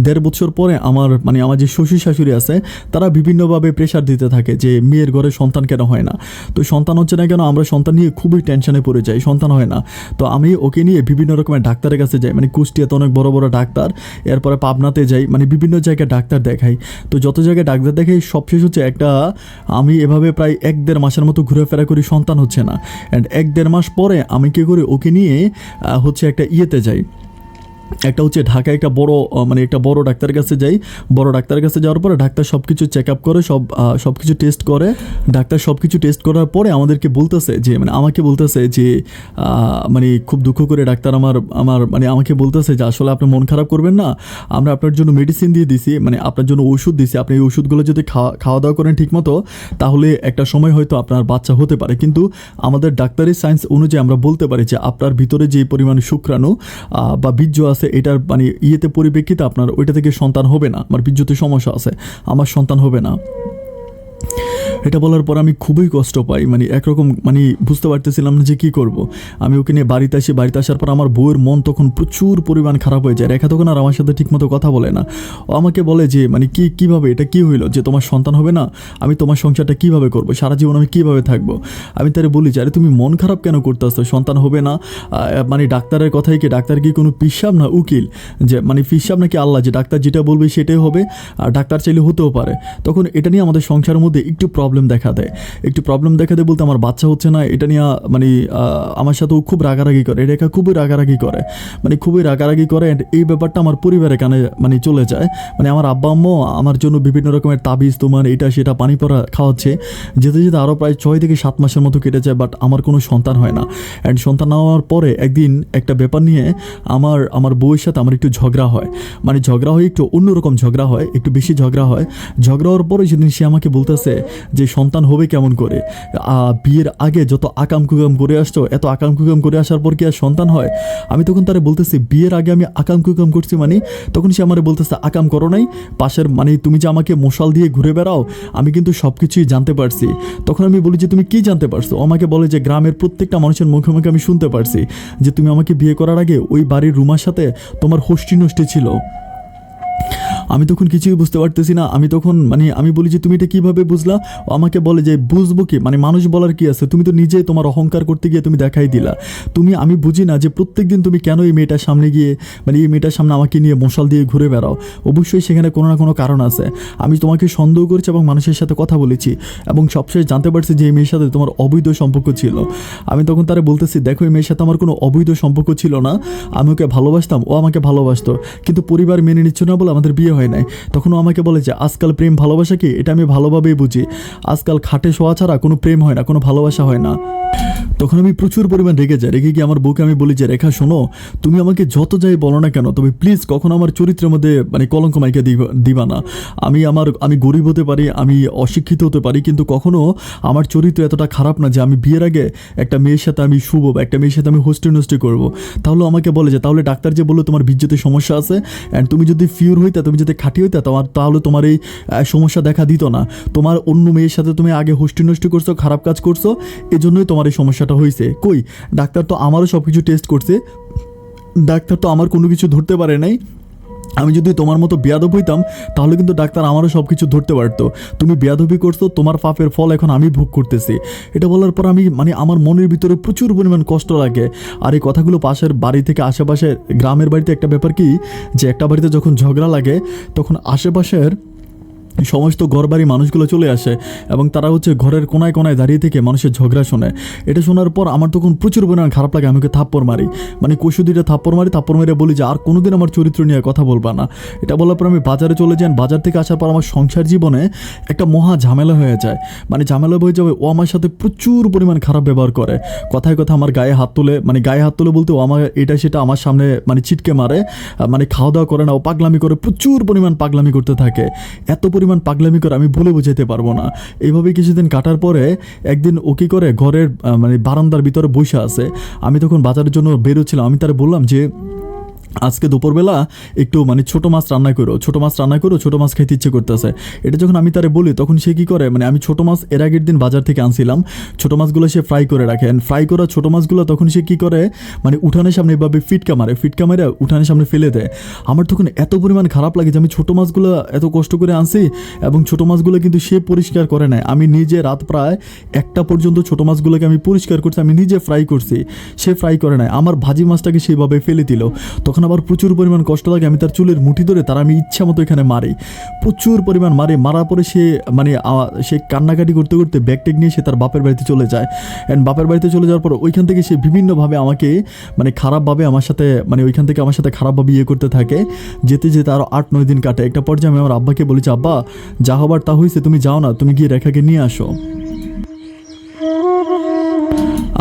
1.5 বছর পরে আমার যে শ্বশুর শাশুড়ি আছে তারা বিভিন্নভাবে প্রেশার দিতে থাকে যে মেয়ের ঘরে সন্তান কেন হয় না, তো সন্তান হচ্ছে না কেন, আমরা সন্তান নিয়ে খুবই টেনশনে পড়ে যাই, সন্তান হয় না। তো আমি ওকে নিয়ে বিভিন্ন রকমের ডাক্তারের কাছে যাই, কুষ্টিয়াতে অনেক বড় বড় ডাক্তার, এরপরে পাবনাতে যাই, বিভিন্ন জায়গায় ডাক্তার দেখাই। তো যত জায়গায় ডাক্তার দেখাই সবশেষ হচ্ছে আমি এভাবে প্রায় 1-1.5 মাসের মতো ঘুরেফেরা করি, সন্তান হচ্ছে না। অ্যান্ড 1-1.5 মাস পরে আমি কী করি, ওকে নিয়ে একটা ইয়েতে যাই, একটা হচ্ছে ঢাকায় একটা বড় ডাক্তারের কাছে যাই। বড় ডাক্তারের কাছে যাওয়ার পরে ডাক্তার সব কিছু চেক আপ করে, সব কিছু টেস্ট করে। ডাক্তার সব কিছু টেস্ট করার পরে আমাদেরকে বলতেছে যে আমাকে বলতেছে যে খুব দুঃখ করে ডাক্তার আমাকে বলতেছে যে আসলে আপনি মন খারাপ করবেন না, আমরা আপনার জন্য মেডিসিন দিয়ে দিছি, আপনার জন্য ওষুধ দিছি, আপনি এই ওষুধগুলো যদি খাওয়া দাওয়া করেন ঠিকমতো তাহলে একটা সময় হয়তো আপনার বাচ্চা হতে পারে। কিন্তু আমাদের ডাক্তারি সায়েন্স অনুযায়ী আমরা বলতে পারি যে আপনার ভিতরে যে পরিমাণ শুক্রাণু বা বীর্য আছে এটার ইয়েতে পরিপ্রেক্ষিতে আপনার ওইটা থেকে সন্তান হবে না, আমার বীর্যতে সমস্যা আছে, আমার সন্তান হবে না। এটা বলার পর আমি খুবই কষ্ট পাই, মানে একরকম মানে বুঝতে পারতেছিলাম না যে কী করব। আমি ওকে নিয়ে বাড়িতে আসি, বাড়িতে আসার পর আমার বউয়ের মন তখন প্রচুর পরিমাণ খারাপ হয়ে যায়। রেখা তখন আর আমার সাথে ঠিকমতো কথা বলে না। ও আমাকে বলে যে মানে কীভাবে এটা কী হইলো, যে তোমার সন্তান হবে না, আমি তোমার সংসারটা কীভাবে করবো, সারা জীবন আমি কীভাবে থাকবো। আমি তারে বলি যে আরে তুমি মন খারাপ কেন করতেছো, সন্তান হবে না, মানে ডাক্তারের কথাই কি, ডাক্তার কি কোনো পিসাব না উকিল, যে মানে পিসাব নাকি আল্লাহ, যে ডাক্তার যেটা বলবে সেটাই হবে, আর ডাক্তার চাইলে হতেও পারে। তখন এটা নিয়ে আমাদের সংসারের মধ্যে একটু প্রবলেম দেখা দেয়। বলতে আমার বাচ্চা হচ্ছে না, এটা নিয়ে মানে আমার সাথেও খুব রাগারাগি করে, রেখা খুবই রাগারাগি করে, মানে খুবই রাগারাগি করে। অ্যান্ড এই ব্যাপারটা আমার পরিবারের কানে মানে চলে যায়। মানে আমার আব্বা আম্মু আমার জন্য বিভিন্ন রকমের তাবিজ, তোমার এটা সেটা পানি পড়া খাওয়াচ্ছে। যেতে যেতে আরও প্রায় 6 থেকে 7 মাসের মতো কেটে যায়, বাট আমার কোনো সন্তান হয় না। অ্যান্ড সন্তান না হওয়ার পরে একদিন একটা ব্যাপার নিয়ে আমার বউয়ের সাথে আমার একটু ঝগড়া হয়, মানে ঝগড়া হয়, একটু অন্যরকম ঝগড়া হয়, একটু বেশি ঝগড়া হয়। ঝগড়া হওয়ার পরে সেদিন সে আমাকে বলতেছে যে সন্তান হবে কেমন করে, বিয়ের আগে যত আকাম কুকাম করে আসছো, এত আকাম কুকাম করে আসার পর কি আর সন্তান হয়। আমি তখন তারে বলতেছি বিয়ের আগে আমি আকাম কুকাম করছি, মানে তখন সে আমারে বলতেছে আকাম করো নাই, পাশের মানে তুমি যে আমাকে মশাল দিয়ে ঘুরে বেড়াও, আমি কিন্তু সব কিছুই জানতে পারছি। তখন আমি বলি যে তুমি কি জানতে পারছো। আমাকে বলে যে গ্রামের প্রত্যেকটা মানুষের মুখে মুখে আমি শুনতে পারছি যে তুমি আমাকে বিয়ে করার আগে ওই বাড়ির রুমার সাথে তোমার হোস্টি নষ্টি ছিল। আমি তখন কিছুই বুঝতে পারতেছি না। আমি বলি যে তুমি এটা কীভাবে বুঝলা। ও আমাকে বলে যে বুঝবো কি, মানে মানুষ বলার কি আছে, তুমি তো নিজে তোমার অহংকার করতে গিয়ে তুমি দেখাই দিলা। আমি বুঝি না যে প্রত্যেক দিন তুমি কেন এই মেয়েটার সামনে গিয়ে, মানে এই মেয়েটার সামনে আমাকে নিয়ে মশাল দিয়ে ঘুরে বেড়াও। অবশ্যই সেখানে কোনো না কোনো কারণ আছে। আমি তোমাকে সন্দেহ করেছি এবং মানুষের সাথে কথা বলেছি এবং সবশেষ জানতে পারছি যে এই মেয়ের সাথে তোমার অবৈধ সম্পর্ক ছিল। আমি তখন তারা বলতেছি দেখো এই মেয়ের সাথে আমার কোনো অবৈধ সম্পর্ক ছিল না, আমি ওকে ভালোবাসতাম, ও আমাকে ভালোবাসতো, কিন্তু পরিবার মেনে নিচ্ছ না বলে আমাদের বিয়ে হয় নাই। তখন ও আমাকে বলে যে আজকাল প্রেম ভালোবাসা কি, এটা আমি ভালোভাবেই বুঝি, আজকাল খাটে শোয়া ছাড়া কোনো প্রেম হয় না, কোনো ভালোবাসা হয় না। তখন আমি প্রচুর পরিমাণ রেগে যাই। রেগে গিয়ে আমার বউকে আমি বলি যে রেখা শোনো, তুমি আমাকে যত যাই বলো না কেন, তবে প্লিজ কখনো আমার চরিত্রের মধ্যে মানে কলঙ্ক মাইকে দিবা না। আমি গরিব হতে পারি, আমি অশিক্ষিত হতে পারি, কিন্তু কখনো আমার চরিত্র এতটা খারাপ না যে আমি বিয়ের আগে একটা মেয়ের সাথে আমি শুভ বা একটা মেয়ের সাথে আমি হোস্টি নষ্টি করবো। তাহলে আমাকে বলে যে তাহলে ডাক্তার যে বললো তোমার বীর্যতে সমস্যা আছে, অ্যান্ড তুমি যদি পিওর হইতা, তুমি যদি খাঁটি হইতা, তাহলে তোমার এই সমস্যা দেখা দিত না। তোমার অন্য মেয়ের সাথে তুমি আগে হোস্টি নষ্টি করছো, খারাপ কাজ করছো, এজন্যই তোমার এই সমস্যাটা হয়েছে। কই ডাক্তার তো আমারও সব কিছু টেস্ট করছে, ডাক্তার তো আমার কোনো কিছু ধরতে পারে নাই। আমি যদি তোমার মতো বেয়াদব হইতাম তাহলে কিন্তু ডাক্তার আমারও সব কিছু ধরতে পারতো। তুমি বেয়াদবি করছো, তোমার পাপের ফল এখন আমি ভোগ করতেছি। এটা বলার পর আমি আমার মনের ভিতরে প্রচুর পরিমাণ কষ্ট লাগে। আর এই কথাগুলো পাশের বাড়ি থেকে আশেপাশে গ্রামের বাড়িতে একটা ব্যাপার কি, যে একটা বাড়িতে যখন ঝগড়া লাগে তখন আশেপাশের সমস্ত ঘরবাড়ি মানুষগুলো চলে আসে এবং তারা ঘরের কোনায় কোনায় দাঁড়িয়ে থেকে মানুষের ঝগড়া শোনে। এটা শোনার পর আমার তখন প্রচুর পরিমাণ খারাপ লাগে। আমি ওকে থাপ্পড় মারি, মানে কষুদিটা থাপ্পড় মেরে বলি যে আর কোনোদিন আমার চরিত্র নিয়ে কথা বলবা না। এটা বলার পর আমি বাজারে চলে যাই। বাজার থেকে আসার পর আমার সংসার জীবনে একটা মহা ঝামেলা হয়ে যায়, মানে ঝামেলা হয়ে যাবে। ও আমার সাথে প্রচুর পরিমাণ খারাপ ব্যবহার করে, কথায় কথা আমার গায়ে হাত তোলে বলতে ও আমার এটা সেটা আমার সামনে মানে ছিটকে মারে, মানে খাওয়া দাওয়া করে না, ও পাগলামি করে, প্রচুর পরিমাণ পাগলামি করতে থাকে। এত পরিমাণ পাগলামি করে আমি বলে বোঝাতে পারবো না। এইভাবে কিছুদিন কাটার পরে একদিন ও কি করে ঘরের মানে বারান্দার ভিতরে বসে আছে। আমি তখন বাজারের জন্য বেরোচ্ছিলাম। আমি তারে বললাম যে আজকে দুপুরবেলা একটু মানে ছোটো মাছ রান্না করো, ছোটো মাছ খাইতে ইচ্ছে করতেছে। এটা যখন আমি তারে বলি তখন সে কী করে, মানে আমি ছোটো মাছ এর আগের দিন বাজার থেকে আনছিলাম, ছোটো মাছগুলো সে ফ্রাই করে রাখে। ফ্রাই করা ছোটো মাছগুলো তখন সে কী করে, মানে উঠানের সামনে এভাবে ফিটকা মারে উঠানের সামনে ফেলে দেয়। আমার তখন এত পরিমাণ খারাপ লাগে যে আমি ছোটো মাছগুলো এত কষ্ট করে আনছি এবং ছোটো মাছগুলো কিন্তু সে পরিষ্কার করে নেয়। আমি নিজে রাত প্রায় 1টা পর্যন্ত ছোটো মাছগুলোকে আমি পরিষ্কার করছি, আমি নিজে ফ্রাই করছি, সে ফ্রাই করে নেয়। আমার ভাজি মাছটাকে সেভাবে ফেলে দিল। তখন আবার প্রচুর পরিমাণ কষ্ট লাগে। আমি তার চুলের মুঠি ধরে আমি ইচ্ছা মতো এখানে মারি, প্রচুর পরিমাণ মারার পরে সে কান্নাকাটি করতে করতে ব্যাগ টেক নিয়ে সে তার বাপের বাড়িতে চলে যায়। অ্যান্ড বাপের বাড়িতে চলে যাওয়ার পর ওইখান থেকে সে বিভিন্নভাবে আমাকে মানে খারাপভাবে আমার সাথে ওইখান থেকে আমার সাথে খারাপভাবে করতে থাকে। যেতে যেতে আরও 8-9 দিন কাটে। একটা পর্যায়ে আমি আমার আব্বাকে বলেছি, আব্বা যা হবার তা হয়েছে, তুমি যাও না, তুমি গিয়ে রেখাকে নিয়ে আসো।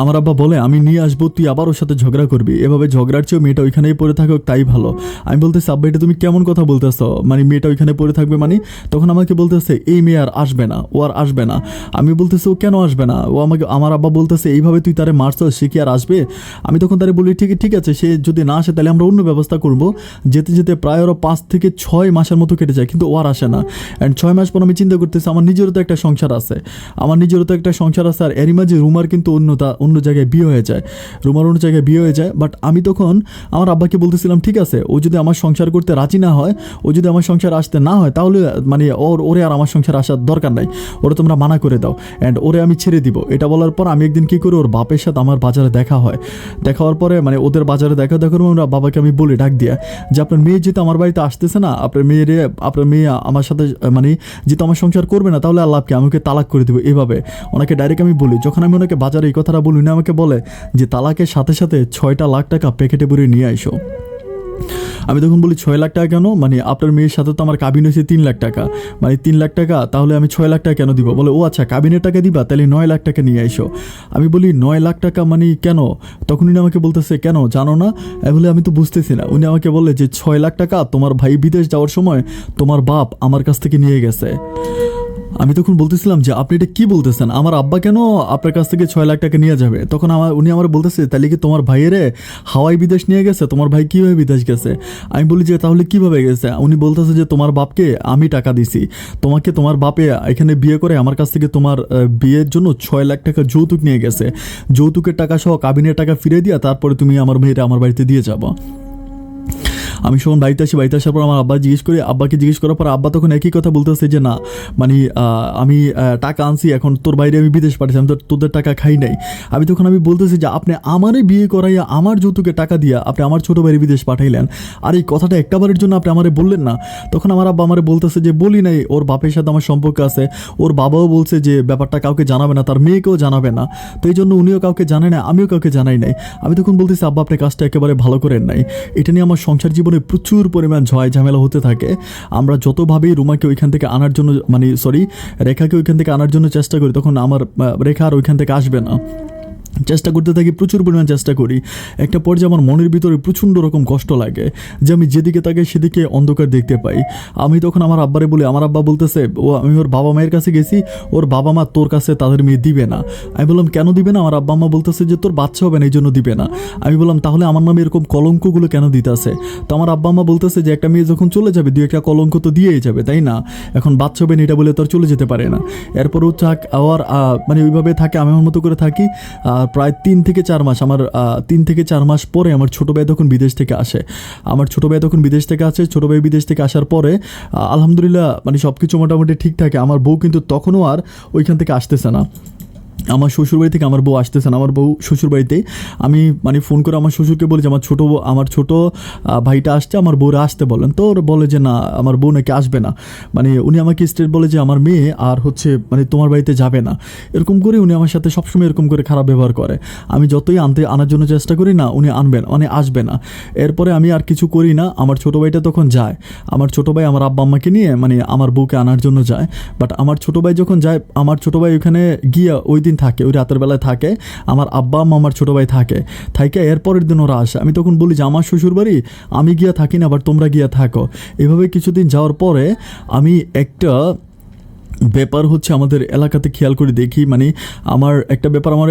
আমার আব্বা বলে আমি নিয়ে আসবো, তুই আবার ওর সাথে ঝগড়া করবি, এভাবে ঝগড়ার চেয়েও মেয়েটা ওইখানেই পড়ে থাকুক তাই ভালো। আমি বলতেছি আব্বা এটা তুমি কেমন কথা বলতেছো, মানে মেয়েটা ওইখানে পড়ে থাকবে মানে? তখন আমাকে বলতেছে এই মেয়ে আর আসবে না, ও আর আসবে না। আমি বলতেছি ও কেন আসবে না? ও আমাকে, আমার আব্বা বলতেছে এইভাবে তুই তারে মারছস, সে কি আর আসবে? আমি তখন তারে বলি ঠিক আছে, সে যদি না আসে তাহলে আমরা অন্য ব্যবস্থা করবো। যেতে যেতে প্রায় আরও 5 থেকে 6 মাসের মতো কেটে যায়, কিন্তু ও আর আসে না। অ্যান্ড 6 মাস পর আমি চিন্তা করতেছি আমার নিজেরও তো একটা সংসার আছে, আর এরই মাঝে রুমার কিন্তু অন্য জায়গায় বিয়ে হয়ে যায়, অন্য জায়গায় বিয়ে হয়ে যায়। বাট আমি তখন আমার আব্বাকে বলতেছিলাম ঠিক আছে, ও যদি আমার সংসার করতে রাজি না হয়, ও যদি আমার সংসার আসতে না হয়, তাহলে মানে ওরে আর আমার সংসার আসার দরকার নাই, ওরে তোমরা মানা করে দাও অ্যান্ড ওরে আমি ছেড়ে দিব। এটা বলার পর আমি একদিন কী করি, ওর বাপের সাথে আমার বাজারে দেখা হয়। দেখা হওয়ার পরে মানে ওদের বাজারে দেখা আমরা বাবাকে আমি বলি ডাক দিয়া যে আপনার মেয়ে যেহেতু আমার বাড়িতে আসতেছে না, আপনার মেয়ে আমার সাথে মানে যেহেতু আমার সংসার করবে না, তাহলে আল্লাহকে আমাকে তালাক করে দেবো, এভাবে ওনাকে ডাইরেক্ট আমি বলি। যখন আমি ওনাকে বাজারে এই কথাটা বলি, না আমাকে বলে যে তালাকের সাথে সাথে 6টা লাখ টাকা প্যাকেটে ভরে নিয়ে আইসো। আমি তখন বলি 6 লাখ টাকা কেন? মানে আপনার মেয়ের সাথে তো আমার কাবিন হয়েছে 3 লাখ টাকা, মানে 3 লাখ টাকা, তাহলে আমি 6 লাখ টাকা কেন দিব? বলে ও আচ্ছা কাবিনের টাকা দিবা, তাহলে 9 লাখ টাকা নিয়ে আইসো। আমি বলি 9 লাখ টাকা মানে কেন? তখন উনি আমাকে বলতেছে কেন জানো না? বলে আমি তো বুঝতেছি না। উনি আমাকে বললে যে 6 লাখ টাকা তোমার ভাই বিদেশ যাওয়ার সময় তোমার বাপ আমার কাছ থেকে নিয়ে গেছে। আমি তখন বলতেছিলাম যে আপনি এটা কি বলতেছেন, আমার আব্বা কেন আপনার কাছ থেকে 6 লাখ টাকা নিয়ে যাবে? তখন উনি আমার বলতেছে তাহলে কি তোমার ভাইয়েরে হাওয়াই বিদেশ নিয়ে গেছে? তোমার ভাই কীভাবে বিদেশ গেছে? আমি বলি যে তাহলে কীভাবে গেছে? উনি বলতেছে যে তোমার বাপকে আমি টাকা দিছি, তোমার বাপে এখানে বিয়ে করে আমার কাছ থেকে তোমার বিয়ের জন্য 6 লাখ টাকা যৌতুক নিয়ে গেছে, যৌতুকের টাকা সহ কাবিনের টাকা ফিরে দিয়া তারপরে তুমি আমার মেয়েরা আমার বাড়িতে দিয়ে যাবো। আমি যখন বাড়িতে আসার পর আমার আব্বাকে জিজ্ঞেস করার পর আব্বা তখন একই কথা বলতেছে যে না মানে আমি টাকা আনছি, এখন তোর বাইরে আমি বিদেশ পাঠাচ্ছি, আমি তো তোদের টাকা খাই নাই। আমি বলতেছি যে আপনি আমারে বিয়ে করাইয়া আমার যৌতুকে টাকা দিয়া আপনি আমার ছোটো ভাইয়ের বিদেশ পাঠাইলেন, আর এই কথাটা একটাবারের জন্য আপনি আমারে বললেন না? তখন আমার আব্বা আমারে বলতেছে যে বলি নাই, ওর বাপের সাথে আমার সম্পর্ক আছে, ওর বাবাও বলছে যে ব্যাপারটা কাউকে জানাবে না, তার মেয়েকেও জানাবে না, তো এই জন্য উনিও কাউকে জানে না, আমিও কাউকে জানাই নাই। আমি তখন বলতেছি আব্বা আপনি কাজটা একেবারে ভালো করেন নাই। এটা নিয়ে আমার সংসার জীবনে প্রচুর পরিমাণ ঝামেলা হতে থাকে। আমরা যতভাবেই রুমাকে ওইখান থেকে আনার জন্য রেখাকে ওইখান থেকে আনার জন্য চেষ্টা করি, তখন আমার রেখা আর ওইখান থেকে আসবে না। চেষ্টা করতে থাকি, প্রচুর পরিমাণ চেষ্টা করি। একটা পর্যায়ে আমার মনের ভিতরে প্রচণ্ড রকম কষ্ট লাগে যে আমি যেদিকে তাকাই সেদিকে অন্ধকার দেখতে পাই। আমি তখন আমার আব্বারে বলি, আমার আব্বা বলতেছে আমি ওর বাবা মায়ের কাছে গেছি, ওর বাবা মা তোর কাছে তাদের মেয়ে দিবে না। আমি বললাম কেন দিবে না? আমার আব্বা মা বলতেছে যে তোর বাচ্চা হবে না এই জন্য দিবে না। আমি বললাম তাহলে আমার নামে এরকম কলঙ্কগুলো কেন দিতেছে? তো আমার আব্বা মা বলতেছে যে একটা মেয়ে যখন চলে যাবে 2-1টা কলঙ্ক তো দিয়েই যাবে, তাই না? এখন বাচ্চা হবে না এটা বলে তো আর চলে যেতে পারে না। এরপরও আবার মানে ওইভাবে থাকে, আমি আমার মতো করে থাকি। প্রায় 3 থেকে 4 মাস তিন থেকে চার মাস পরে আমার ছোটো ভাই তখন বিদেশ থেকে আসে। ছোটো ভাই বিদেশ থেকে আসার পরে আলহামদুলিল্লাহ মানে সব কিছু মোটামুটি ঠিক থাকে। আমার বউ কিন্তু তখনও আর ওইখান থেকে আসতেছে না, আমার শ্বশুরবাড়ি থেকে আমার বউ আসতেছে না। আমার বউ শ্বশুরবাড়িতে আমি মানে ফোন করে আমার শ্বশুরকে বলি যে আমার ছোটো ভাইটা আসছে, আমার বউরা আসতে বলেন। তো ওরা বলে যে না আমার বউ নাকি আসবে না, মানে উনি আমাকে স্ট্রেট বলে যে আমার মেয়ে আর মানে তোমার বাড়িতে যাবে না। এরকম করে উনি আমার সাথে সবসময় এরকম করে খারাপ ব্যবহার করে। আমি যতই আনার জন্য চেষ্টা করি না, উনি আসবে না। এরপরে আমি আর কিছু করি না। আমার ছোটো ভাইটা তখন যায়, আমার ছোটো ভাই আমার আব্বা আম্মাকে নিয়ে মানে আমার বউকে আনার জন্য যায়। বাট আমার ছোটো ভাই যখন যায়, আমার ছোটো ভাই ওইখানে গিয়ে ওই দিন থাকে, ওই রাতের বেলায় থাকে, আমার আব্বা আম্মা আমার ছোটো ভাই থাকে। এরপরের দিন ওরা আসে। আমি তখন বলি যে আমার শ্বশুর বাড়ি আমি গিয়া থাকি না, আবার তোমরা গিয়া থাকো। এভাবে কিছুদিন যাওয়ার পরে আমি একটা ব্যাপার আমাদের এলাকাতে খেয়াল করে দেখি, মানে আমার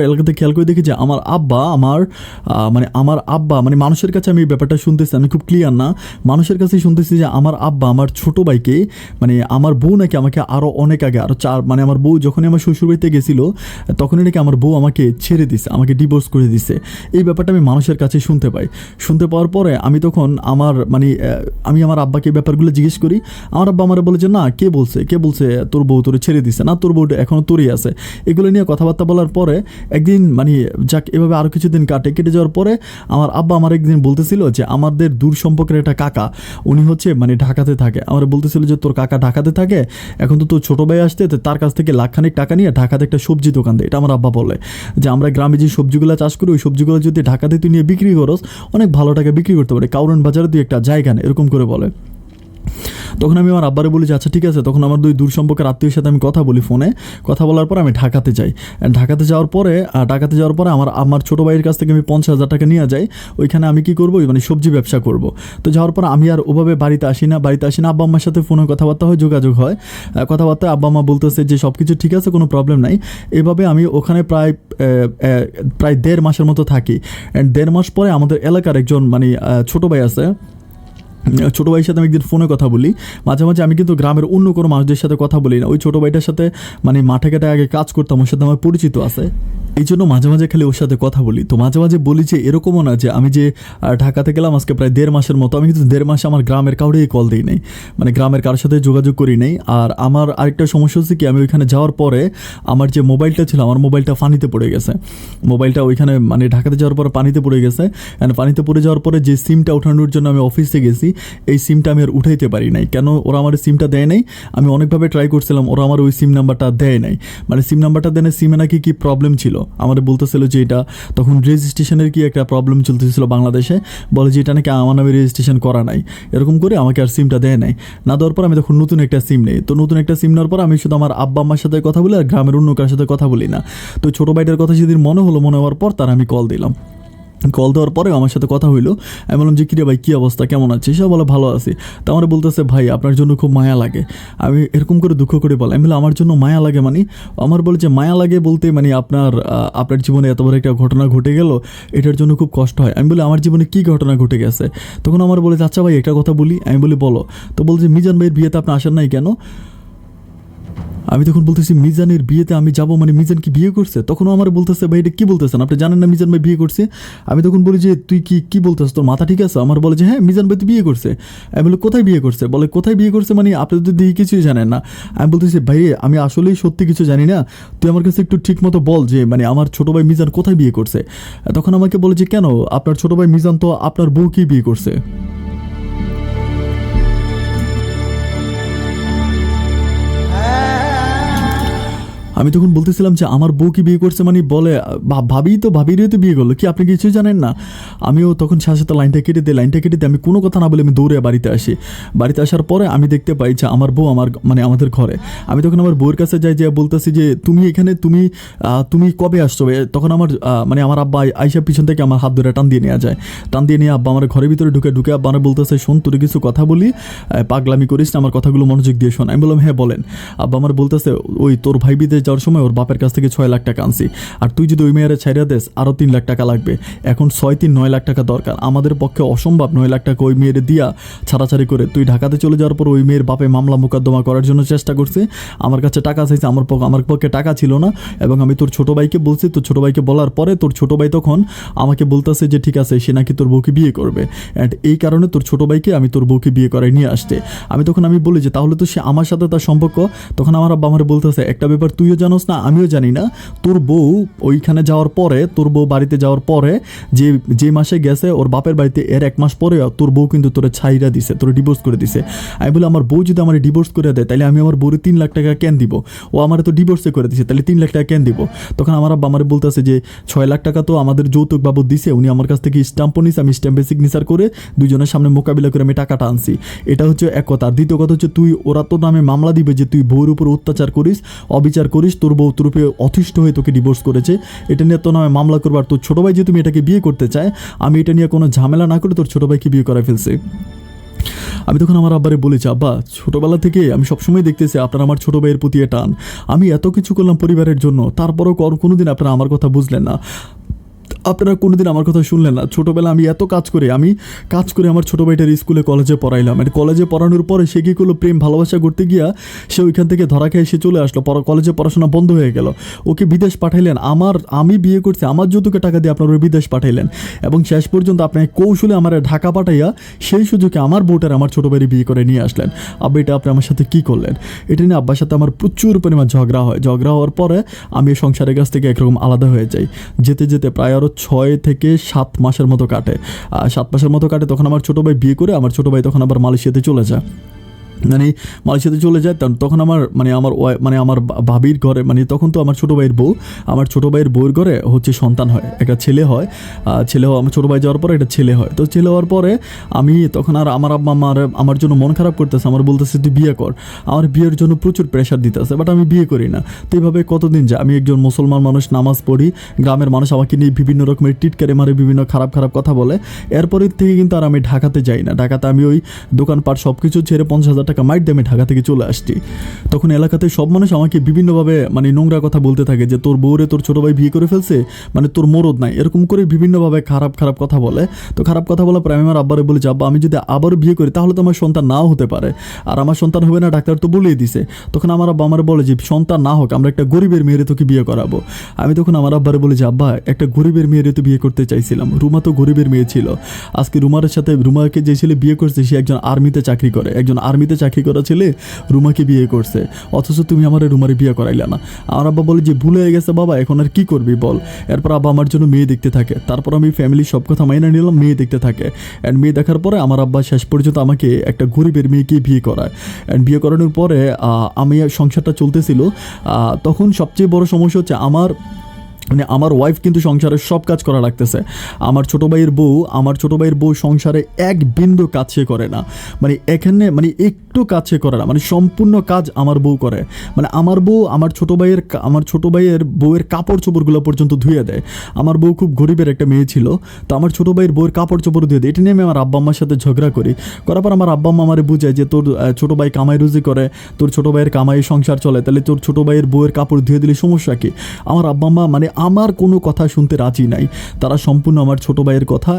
এলাকাতে খেয়াল করে দেখি যে আমার আব্বা মানে মানুষের কাছে আমি ব্যাপারটা শুনতেছি, আমি খুব ক্লিয়ার না, মানুষের কাছেই শুনতেছি যে আমার আব্বা আমার ছোটো ভাইকে মানে আমার বউ নাকি আমাকে আরও অনেক আগে মানে আমার বউ যখনই আমার শ্বশুরবাড়িতে গেছিলো তখনই নাকি আমার বউ আমাকে ছেড়ে দিছে, আমাকে ডিভোর্স করে দিছে। এই ব্যাপারটা আমি মানুষের কাছে শুনতে পাওয়ার পরে আমি তখন আমি আমার আব্বাকে ব্যাপারগুলো জিজ্ঞেস করি। আমার আব্বা আমার বলে যে না কে বলছে তোর বউ তোরে ছেড়ে দিছে, না তোর বউটা এখনও তোরই আছে। এগুলো নিয়ে কথাবার্তা বলার পরে একদিন যাক এভাবে আরও কিছুদিন কেটে যাওয়ার পরে আমার আব্বা আমার একদিন বলতেছিল যে আমাদের দূর সম্পর্কের একটা কাকা, উনি মানে ঢাকাতে থাকে। আমার বলতেছিল যে তোর কাকা ঢাকাতে থাকে, এখন তো তোর ছোটো ভাই আসতে তার কাছ থেকে লাখখানিক টাকা নিয়ে ঢাকাতে একটা সবজি দোকান দেয়। এটা আমার আব্বা বলে যে আমরা গ্রামে যে সবজিগুলো চাষ করি ওই সবজিগুলো যদি ঢাকাতে তুই নিয়ে বিক্রি করস অনেক ভালো টাকা বিক্রি করতে পারে, কাউরন বাজারে তুই একটা জায়গা নেই, এরকম করে বলে। তখন আমি আমার আব্বারে বলি যে আচ্ছা ঠিক আছে। তখন আমার দুই দূর সম্পর্কের আত্মীয়ের সাথে আমি কথা বলি ফোনে। কথা বলার পর আমি ঢাকাতে যাই। ঢাকাতে যাওয়ার পরে আমার ছোটো ভাইয়ের কাছ থেকে আমি 50,000 টাকা নিয়ে যাই। ওইখানে আমি কী করবো, মানে সবজি ব্যবসা করব। তো যাওয়ার পর আমি আর ওভাবে বাড়িতে আসি না। আব্বা আম্মার সাথে ফোনে কথাবার্তা হয়, যোগাযোগ হয়। কথাবার্তায় আব্বা আম্মা বলতেছে যে সব কিছু ঠিক আছে, কোনো প্রবলেম নাই। এভাবে আমি ওখানে প্রায় 1.5 মাসের মতো থাকি। 1.5 মাস পরে আমাদের এলাকার একজন মানে ছোটো ভাই আছে, ছোটো ভাইয়ের সাথে আমি একদিন ফোনে কথা বলি। মাঝে মাঝে আমি কিন্তু গ্রামের অন্য কোনো মানুষদের সাথে কথা বলি না। ওই ছোটো ভাইটার সাথে মানে মাঠে ঘাটে আগে কাজ করতাম, ওর সাথে আমার পরিচিত আছে, এই জন্য মাঝে মাঝে খালি ওর সাথে কথা বলি। তো মাঝে মাঝে বলি যে এরকমও না যে আমি যে ঢাকাতে গেলাম আজকে প্রায় 1.5 মাসের মতো, আমি কিন্তু 1.5 মাসে আমার গ্রামের কাউরেই কল দিই নাই, মানে গ্রামের কারোর সাথে যোগাযোগ করি নাই। আর আমার আরেকটা সমস্যা হচ্ছে কি, আমি ওইখানে যাওয়ার পরে আমার যে মোবাইলটা ছিল, আমার মোবাইলটা পানিতে পড়ে গেছে। মোবাইলটা ওইখানে মানে ঢাকাতে যাওয়ার পরে পানিতে পড়ে গেছে। অ্যান্ড পানিতে পড়ে যাওয়ার পরে যে সিমটা ওঠানোর জন্য আমি অফিসে গেছি, এই সিমটা আমি আর উঠাইতে পারি নাই। কেন ওরা আমার সিমটা দেয় নাই? আমি অনেকভাবে ট্রাই করছিলাম, ওরা আমার ওই সিম নাম্বারটা দেয় নাই। মানে সিম নাম্বারটা দেয় না, সিমে নাকি কী প্রবলেম ছিল আমার বলতেছিল যে এটা তখন রেজিস্ট্রেশনের কি একটা প্রবলেম চলতেছিল বাংলাদেশে, বলে যে এটা নাকি আমার নামে রেজিস্ট্রেশন করা নাই। এরকম করে আমাকে আর সিমটা দেয় নাই। না দেওয়ার পর আমি তখন নতুন একটা সিম নেই। তো নতুন একটা সিম নেওয়ার পর আমি শুধু আমার আব্বা আম্মার সাথে কথা বলি, আর গ্রামের অন্য কারোর সাথে কথা বলি না। তো ছোটো ভাইটার কথা সেদিন মনে হওয়ার পর তার আমি কল দিলাম। কল দেওয়ার পরে আমার সাথে কথা হইলো। আমি বললাম যে কিরে ভাই কী অবস্থা, কেমন আছিস? সে বলে ভালো আছি। তো আমার বলতেছে ভাই আপনার জন্য খুব মায়া লাগে। আমি এরকম করে দুঃখ করে বলে, আমি বলি আমার জন্য মায়া লাগে মানে? আমার বলে যে মায়া লাগে বলতে মানে আপনার জীবনে এত বড় একটা ঘটনা ঘটে গেল, এটার জন্য খুব কষ্ট হয়। আমি বলি আমার জীবনে কী ঘটনা ঘটে গেছে? তখন আমার বলে আচ্ছা ভাই একটা কথা বলি। আমি বলি বলো। তো বলছে মিজান ভাইয়ের বিয়েতে আপনি আসেন নাই কেন? আমি তখন বলতেছি মিজানের বিয়েতে আমি যাবো মানে মিজান কি বিয়ে করছে? তখন আমার বলতেছে ভাই এটা কী বলতেছেন, আপনি জানেন না মিজান ভাই বিয়ে করছে? আমি তখন বলি যে তুই কি বলতেছ, তোর মাথা ঠিক আছে? আমার বলে যে হ্যাঁ মিজান ভাই তো বিয়ে করছে। আমি বলি কোথায় বিয়ে করছে? বলে কোথায় বিয়ে করছে মানে আপনি তো দিয়ে কিছুই জানেন না। আমি বলতেছি ভাই আমি আসলেই সত্যি কিছু জানি না, তুই আমার কাছে একটু ঠিক মতো বল যে মানে আমার ছোটো ভাই মিজান কোথায় বিয়ে করছে। তখন আমাকে বলে যে কেন, আপনার ছোটো ভাই মিজান তো আপনার বউকেই বিয়ে করছে। আমি তখন বলতেছিলাম যে আমার বউ কি বিয়ে করছে মানে? বলে ভাবিরই তো বিয়ে করলো, কি আপনি কিছুই জানেন না? আমিও তখন সাথে লাইনটা কেটে দিই। আমি কোনো কথা না বলে আমি দৌড়ে বাড়িতে আসি। বাড়িতে আসার পরে আমি দেখতে পাই যে আমার বউ আমাদের ঘরে। আমি তখন আমার বউয়ের কাছে যাই, যে বলতেছি যে তুমি এখানে তুমি কবে আসছো? তখন আমার আব্বা আইসা পিছন থেকে আমার হাত ধরে টান দিয়ে নেওয়া যায়। টান দিয়ে নিয়ে আব্বা আমার ঘরের ভিতরে ঢুকে আব্বা আমার বলতেছে শোন তোর কিছু কথা বলি, পাগলামি করিস না, আমার কথাগুলো মনোযোগ দিয়ে শোন। আমি বললাম হ্যাঁ বলেন। আব্বা আমার বলতেছে ওই তোর ভাই বিদেশ যাওয়ার সময় ওর বাপের কাছ থেকে 6 লাখ টাকা আনছি, আর তুই যদি ওই মেয়েরে ছাইড়া দেস আরও 3 লাখ টাকা লাগবে। এখন 9 লাখ টাকা দরকার, আমাদের পক্ষে অসম্ভব 9 লাখ টাকা ওই মেয়েরে দিয়া ছাড়াছাড়ি করে তুই ঢাকাতে চলে যাওয়ার পর ওই মেয়ের বাপে মামলা মোকদ্দমা করার জন্য চেষ্টা করছে। আমার কাছে টাকা চাইছে, আমার পক্ষে টাকা ছিল না, এবং আমি তোর ছোটো ভাইকে বলছি। তোর ছোটো ভাইকে বলার পরে তোর ছোটো ভাই তখন আমাকে বলতেছে যে ঠিক আছে সে নাকি তোর বউকে বিয়ে করবে, অ্যান্ড এই কারণে তোর ছোটো ভাইকে আমি তোর বউকে বিয়ে করায় নিয়ে আসতে। আমি বলি যে তাহলে তো সে আমার সাথে তার সম্পর্ক। তখন আমার আব্বা আমার বলতেছে একটা ব্যাপার তুইও জানোস না আমিও জানি না, তোর বউ ওইখানে যাওয়ার পরে, তোর বউ বাড়িতে যাওয়ার পরে যে মাসে গেছে ওর বাপের বাড়িতে, এর 1 মাস পরে তোর বউ কিন্তু তোরে ছাইরা দিছে, তোরে ডিভোর্স করে দিছে। আমি বলি আমার বউ যদি আমার ডিভোর্স করে দেয় তাহলে আমি আমার বউরে 3 লাখ টাকা কেন দিব? ও আমার তো ডিভোর্সে করে দিছে, তাহলে 3 লাখ টাকা কেন দিব? তখন আমার আব্বা আমার বলতেছে যে 6 লাখ টাকা তো আমাদের যৌতুক বাবদ দিছে, উনি আমার কাছ থেকে স্ট্যাম্পও নিছে, আমি স্ট্যাম্পে সিগনেচার করে দুজনের সামনে মোকাবিলা করে আমি টাকাটা আনছি। এটা হচ্ছে এক কথা। আর দ্বিতীয় কথা হচ্ছে ওরা তো নামে মামলা দিবে যে তুই বউর উপর অত্যাচার করিস, অবিচার করিস, তোর বউ তোর উপরে অতিষ্ঠ হয়ে তোকে ডিভোর্স করেছে, এটা নিয়ে তো নামে মামলা করবার। তোর ছোটো ভাই যে তুমি এটাকে বিয়ে করতে চায়, আমি এটা নিয়ে কোনো ঝামেলা না করে তোর ছোটো ভাইকে বিয়ে করে ফেলছি। আমি তখন আমার আব্বারে বলেছি আব্বা ছোটোবেলা থেকে আমি সবসময় দেখতেছি আপনার আমার ছোটো ভাইয়ের প্রতি টান, আমি এত কিছু করলাম পরিবারের জন্য, তারপরেও কোনোদিন আপনারা আমার কথা বুঝলেন না, আপনারা কোনোদিন আমার কথা শুনলেন না। ছোটোবেলা আমি এত কাজ করে আমার ছোটো ভাইটার স্কুলে কলেজে পড়াইলাম, আর কলেজে পড়ানোর পরে সে কী করলো, প্রেম ভালোবাসা করতে গিয়া সে ওইখান থেকে ধরা খেয়ে সে চলে আসলো, কলেজে পড়াশোনা বন্ধ হয়ে গেল, ওকে বিদেশ পাঠাইলেন। আমি বিয়ে করছি, আমার যৌতুকে টাকা দিয়ে আপনার ওই বিদেশ পাঠাইলেন, এবং শেষ পর্যন্ত আপনাকে কৌশলে আমার ঢাকা পাঠাইয়া সেই সুযোগে আমার বউটার আমার ছোটো ভাইয়ের বিয়ে করে নিয়ে আসলেন। আব্বা এটা আপনি আমার সাথে কী করলেন? এটা নিয়ে আব্বার সাথে আমার প্রচুর পরিমাণ ঝগড়া হওয়ার পরে আমি সংসারের কাছ থেকে একরকম আলাদা হয়ে যাই। যেতে যেতে প্রায় আরও 6 থেকে 7 মাসের মতো কাটে। 7 মাসের মতো কাটে। তখন আমার ছোটো ভাই বিয়ে করে আমার ছোটো ভাই তখন আবার মালয়েশিয়াতে চলে যায়। মানে মালয়েশিয়াতে চলে যায়। তখন আমার আমার ভাবির ঘরে, মানে তখন তো আমার ছোটো ভাইয়ের বউ, আমার ছোটো ভাইয়ের বউয়ের ঘরে হচ্ছে সন্তান হয়, একটা ছেলে হয়। আমার ছোটো ভাই যাওয়ার পরে একটা ছেলে হয়। তো ছেলে হওয়ার পরে আমি তখন আর আমার আব্বা আমার জন্য মন খারাপ করতেছে, আমার বলতেছে তুই বিয়ে কর। আমার বিয়ের জন্য প্রচুর প্রেশার দিতেছে, বাট আমি বিয়ে করি না। তো এইভাবে কতদিন যায়। আমি একজন মুসলমান মানুষ, নামাজ পড়ি, গ্রামের মানুষ আমাকে নিয়ে বিভিন্ন রকমের টিটকারি মারে, বিভিন্ন খারাপ খারাপ কথা বলে। এরপরের থেকে কিন্তু আর আমি ঢাকাতে যাই না। ঢাকাতে আমি ওই দোকানপাট সব কিছু ছেড়ে 50,000 টাকা মাইট দিয়ে আমি ঢাকা থেকে চলে আসছি। তখন এলাকাতে সব মানুষ আমাকে বিভিন্নভাবে মানে নোংরা কথা বলতে থাকে যে তোর বউরে তোর ছোটো ভাই বিয়ে করে ফেলছে, মানে তোর মরদ নাই, এরকম করে বিভিন্নভাবে খারাপ খারাপ কথা বলে। তো খারাপ কথা বলার পরে আমি আমার আব্বারে বলি যে আব্বা, আমি যদি আবারও বিয়ে করি তাহলে তো আমার সন্তান নাও হতে পারে, আর আমার সন্তান হবে না, ডাক্তার তো বলেই দিছে। তখন আমার আব্বা আমার বলে যে সন্তান না হোক, আমরা একটা গরিবের মেয়েরে তোকে বিয়ে করাবো। আমি তখন আমার আব্বারে বলি যে আব্বা, একটা গরিবের মেয়েরে তো বিয়ে করতে চাইছিলাম, রুমা তো গরিবের মেয়ে ছিল। আজকে রুমাকে যে ছেলে বিয়ে করছে সে একজন আর্মিতে চাকরি করে, একজন আর্মিতে চাকরি করা ছেলে রুমাকে বিয়ে করছে, অথচ তুমি আমার রুমারে বিয়ে করাইলে না। আমার আব্বা বলে যে ভুলে গেছে বাবা, এখন আর কি করবি বল। এরপর আব্বা আমার জন্য মেয়ে দেখতে থাকে। তারপর আমি ফ্যামিলির সব কথা মাইনে নিলাম, মেয়ে দেখতে থাকে। অ্যান্ড মেয়ে দেখার পরে আমার আব্বা শেষ পর্যন্ত আমাকে একটা গরিবের মেয়েকে বিয়ে করায়। অ্যান্ড বিয়ে করানোর পরে আমি সংসারটা চলতেছিল। তখন সবচেয়ে বড় সমস্যা হচ্ছে আমার ওয়াইফ কিন্তু সংসারের সব কাজ করা লাগতেছে। আমার ছোটো ভাইয়ের বউ সংসারে এক বিন্দু কাজ সে করে না, মানে এখানে মানে একটু কাজ সে করে না, মানে সম্পূর্ণ কাজ আমার বউ করে। মানে আমার বউ আমার ছোটো ভাইয়ের বউয়ের কাপড় চোপড়গুলো পর্যন্ত ধুয়ে দেয়। আমার বউ খুব গরিবের একটা মেয়ে ছিল, তো আমার ছোটো ভাইয়ের বউয়ের কাপড় চোপড় ধুয়ে দেয়। এটা নিয়ে আমি আমার আব্বা আম্মার সাথে ঝগড়া করি। করার পর আমার আব্বা আম্মা আমারে বুঝায় যে তোর ছোটো ভাই কামাই রুজি করে, তোর ছোটো ভাইয়ের কামাই সংসার চলে, তাহলে তোর ছোটো ভাইয়ের বউয়ের কাপড় ধুয়ে দিলে সমস্যা কি। আমার আব্বা আম্মা মানে আমার কোনো কথা শুনতে রাজি নাই। তারা সম্পূর্ণ আমার ছোটো ভাইয়ের কথা,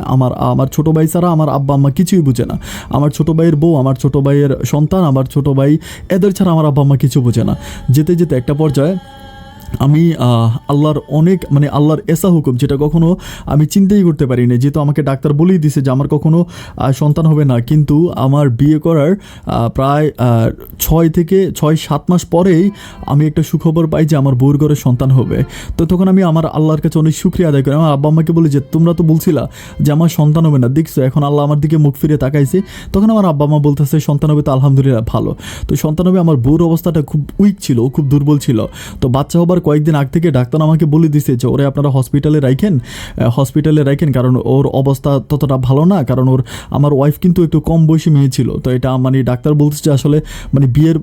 আমার ছোটো ভাই ছাড়া আমার আব্বা আম্মা কিছুই বুঝে না। আমার ছোটো ভাইয়ের বউ, আমার ছোটো ভাইয়ের সন্তান, আমার ছোটো ভাই, এদের ছাড়া আমার আব্বা আম্মা কিছু বুঝে না। যেতে যেতে একটা পর্যায়ে আমি আল্লাহর এসা হুকুম, যেটা কখনো আমি চিন্তাই করতে পারি না, যেহেতু আমাকে ডাক্তার বলেই দিছে যে আমার কখনো সন্তান হবে না। কিন্তু আমার বিয়ে করার প্রায় 6-7 মাস পরেই আমি একটা সুখবর পাই যে আমার বউর ঘরে সন্তান হবে। তো তখন আমি আমার আল্লাহর কাছে অনেক শুকরিয়া আদায় করি। আমার আব্বা আম্মাকে বলি যে তোমরা তো বলছিলা যে আমার সন্তান হবে না, দেখছো এখন আল্লাহ আমার দিকে মুখ ফিরে তাকাইছে। তখন আমার আব্বা আম্মা বলতেছে সন্তান হবে, তো আলহামদুলিল্লাহ ভালো। তো সন্তান হবে, আমার বউর অবস্থাটা খুব উইক ছিল, ও খুব দুর্বল ছিল। তো বাচ্চা হবার কয়েকদিন আগ থেকে ডাক্তার আমাকে বলে দিছে যে ওরে আপনারা হসপিটালে রাখেন, কারণ ওর অবস্থা ততটা ভালো না, কারণ আমার ওয়াইফ কিন্তু একটু কম বয়সী মেয়ে ছিল। তো এটা মানে ডাক্তার বলছে যে আসলে মানে বিয়ের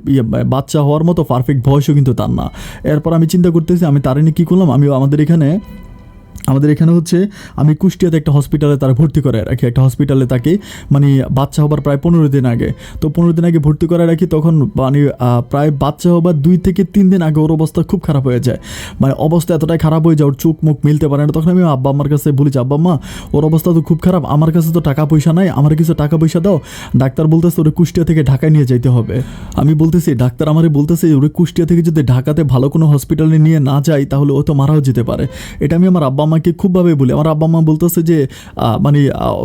বাচ্চা হওয়ার মতো পারফেক্ট বয়সও কিন্তু তার না। এরপর আমি চিন্তা করতেছি আমি তার নিয়ে কী করলাম, আমি আমাদের এখানে হচ্ছে আমি কুষ্টিয়াতে একটা হসপিটালে তারা ভর্তি করে রাখি, একটা হসপিটালে তাকে মানে বাচ্চা হবার প্রায় 15 দিন আগে। তো 15 দিন আগে ভর্তি করে রাখি। তখন মানে প্রায় বাচ্চা হবার 2 থেকে 3 দিন আগে ওর অবস্থা খুব খারাপ হয়ে যায়, মানে অবস্থা এতটাই খারাপ হয়ে যায় ওর চোখ মুখ মিলতে পারে না। তখন আমি আব্বা আমার কাছে বলি যে আব্বা আম্মা, ওর অবস্থা তো খুব খারাপ, আমার কাছে তো টাকা পয়সা নাই, আমার কিছু টাকা পয়সা দাও। ডাক্তার বলতেছে ওরে কুষ্টিয়া থেকে ঢাকায় নিয়ে যাইতে হবে। আমি বলতেছি ডাক্তার আমারে বলতেছে ওরে কুষ্টিয়া থেকে যদি ঢাকাতে ভালো কোনো হসপিটালে নিয়ে না যাই তাহলে ও তো মারাও যেতে পারে। এটা আমি আমার আব্বা আমাকে খুবভাবে বলি। আমার আব্বা আম্মা বলতেছে যে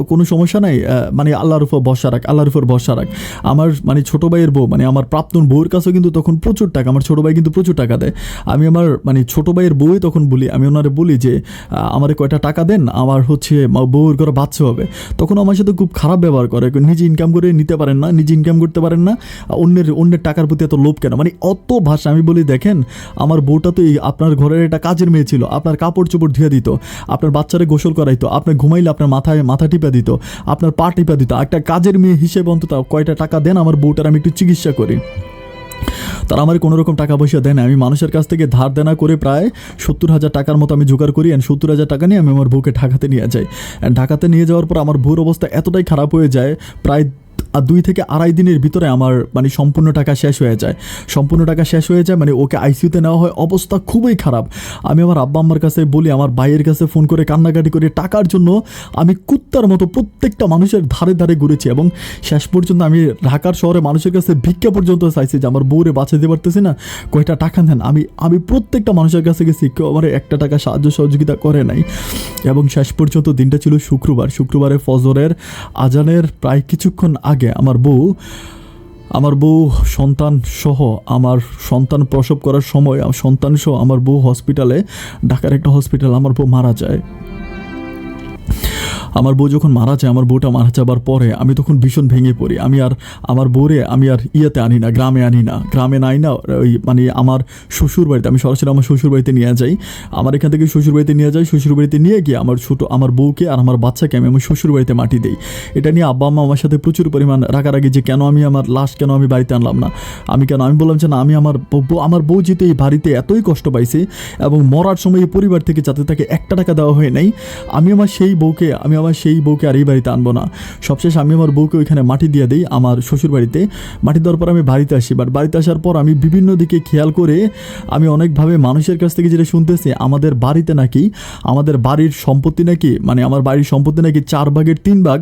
কোনো সমস্যা নাই, মানে আল্লাহর উপর ভরসা রাখ। আমার মানে ছোটো ভাইয়ের বউ, মানে আমার প্রাক্তন বউয়ের কাছেও কিন্তু তখন প্রচুর টাকা, আমার ছোটো ভাই কিন্তু প্রচুর টাকা দেয়। আমি আমার মানে ছোটো ভাইয়ের বউই তখন বলি, আমি ওনারে বলি যে আমারে কয়টা টাকা দেন, আমার হচ্ছে বউয়ের ঘরে বাচ্চা হবে। তখন আমার সাথে খুব খারাপ ব্যবহার করে, নিজে ইনকাম করে নিতে পারেন না, নিজে ইনকাম করতে পারেন না, অন্যের টাকার প্রতি এত লোভ কেন, মানে অত ভাষা। আমি বলি দেখেন আমার বউটা তো আপনার ঘরের একটা কাজের মেয়ে ছিল, আপনার কাপড় চোপড় ধুয়ে দিত, আপনার বাচ্চারে গোসল করাইতো, আপনার ঘুমাইলে আপনার মাথা টিপা দিত, আপনার পা টিপা দিত। একটা কাজের মেয়ে হিসেবে অন্তত কয়টা টাকা দেন আমার বউটার আমি একটু চিকিৎসা করি। তারা আমার কোনো রকম টাকা পয়সা দেয় না। আমি মানুষের কাছ থেকে ধার দেনা করে প্রায় 70,000 টাকার মতো আমি জোগাড় করি। 70,000 টাকা নিয়ে আমি আমার বউকে ঢাকাতে নিয়ে যাই। ঢাকাতে নিয়ে যাওয়ার পর আমার বউর অবস্থা এতটাই খারাপ হয়ে যায়, প্রায় 2 থেকে আড়াই দিনের ভিতরে আমার মানে সম্পূর্ণ টাকা শেষ হয়ে যায়। মানে ওকে আইসিইউতে নেওয়া হয়, অবস্থা খুবই খারাপ। আমি আমার আব্বা আম্মার কাছে বলি, আমার ভাইয়ের কাছে ফোন করে কান্নাকাটি করে টাকার জন্য আমি কুত্তার মতো প্রত্যেকটা মানুষের ধারে ধারে ঘুরেছি, এবং শেষ পর্যন্ত আমি ঢাকার শহরে মানুষের কাছে ভিক্ষা পর্যন্ত চাইছি যে আমার বউরে বাঁচাতে পারতেছি না, কয়টা টাকা নেন। আমি প্রত্যেকটা মানুষের কাছে গেছি, কেউ আমার একটা টাকা সাহায্য সহযোগিতা করে নাই। এবং শেষ পর্যন্ত দিনটা ছিল শুক্রবারে ফজরের আজানের প্রায় কিছুক্ষণ আগে আমার বউ সন্তান সহ, আমার সন্তান প্রসব করার সময় সন্তান সহ আমার বউ হসপিটালে, ঢাকার একটা হসপিটাল, আমার বউ মারা যায়। আমার বউ যখন মারা যায়, আমার বউটা মারা যাবার পরে আমি তখন ভীষণ ভেঙে পড়ি। আমি আর আমার বউরে আমি আর ইয়েতে আনি না, গ্রামে আনি না, গ্রামে নাই না, ওই মানে আমার শ্বশুর বাড়িতে, আমি সরাসরি আমার শ্বশুর বাড়িতে নিয়ে যাই। আমার এখান থেকে শ্বশুর বাড়িতে নিয়ে যাই, শ্বশুর বাড়িতে নিয়ে গিয়ে আমার বউকে আর আমার বাচ্চাকে আমি আমার শ্বশুর বাড়িতে মাটি দিই। এটা নিয়ে আব্বা আম্মা আমার সাথে প্রচুর পরিমাণ রাগারাগি যে কেন আমি আমার লাশ কেন আমি বাড়িতে আনলাম না, আমি বললাম যে না, আমি আমার বউ যেতে এই বাড়িতে এতই কষ্ট পাইছে এবং মরার সময় এই পরিবার থেকে যাতে তাকে একটা টাকা দেওয়া হয় নাই, আমি আমার সেই বউকে আর এই বাড়িতে আনবো না। সবশেষ আমি আমার বউকে ওইখানে মাটি দিয়ে দিই আমার শ্বশুর বাড়িতে। মাটি দেওয়ার পর আমি বাড়িতে আসি, বাট বাড়িতে আসার পর আমি বিভিন্ন দিকে খেয়াল করে আমি অনেকভাবে মানুষের কাছ থেকে যেটা শুনতেছি, আমাদের বাড়িতে নাকি আমাদের বাড়ির সম্পত্তি নাকি মানে আমার বাড়ির সম্পত্তি নাকি 4 ভাগের 3 ভাগ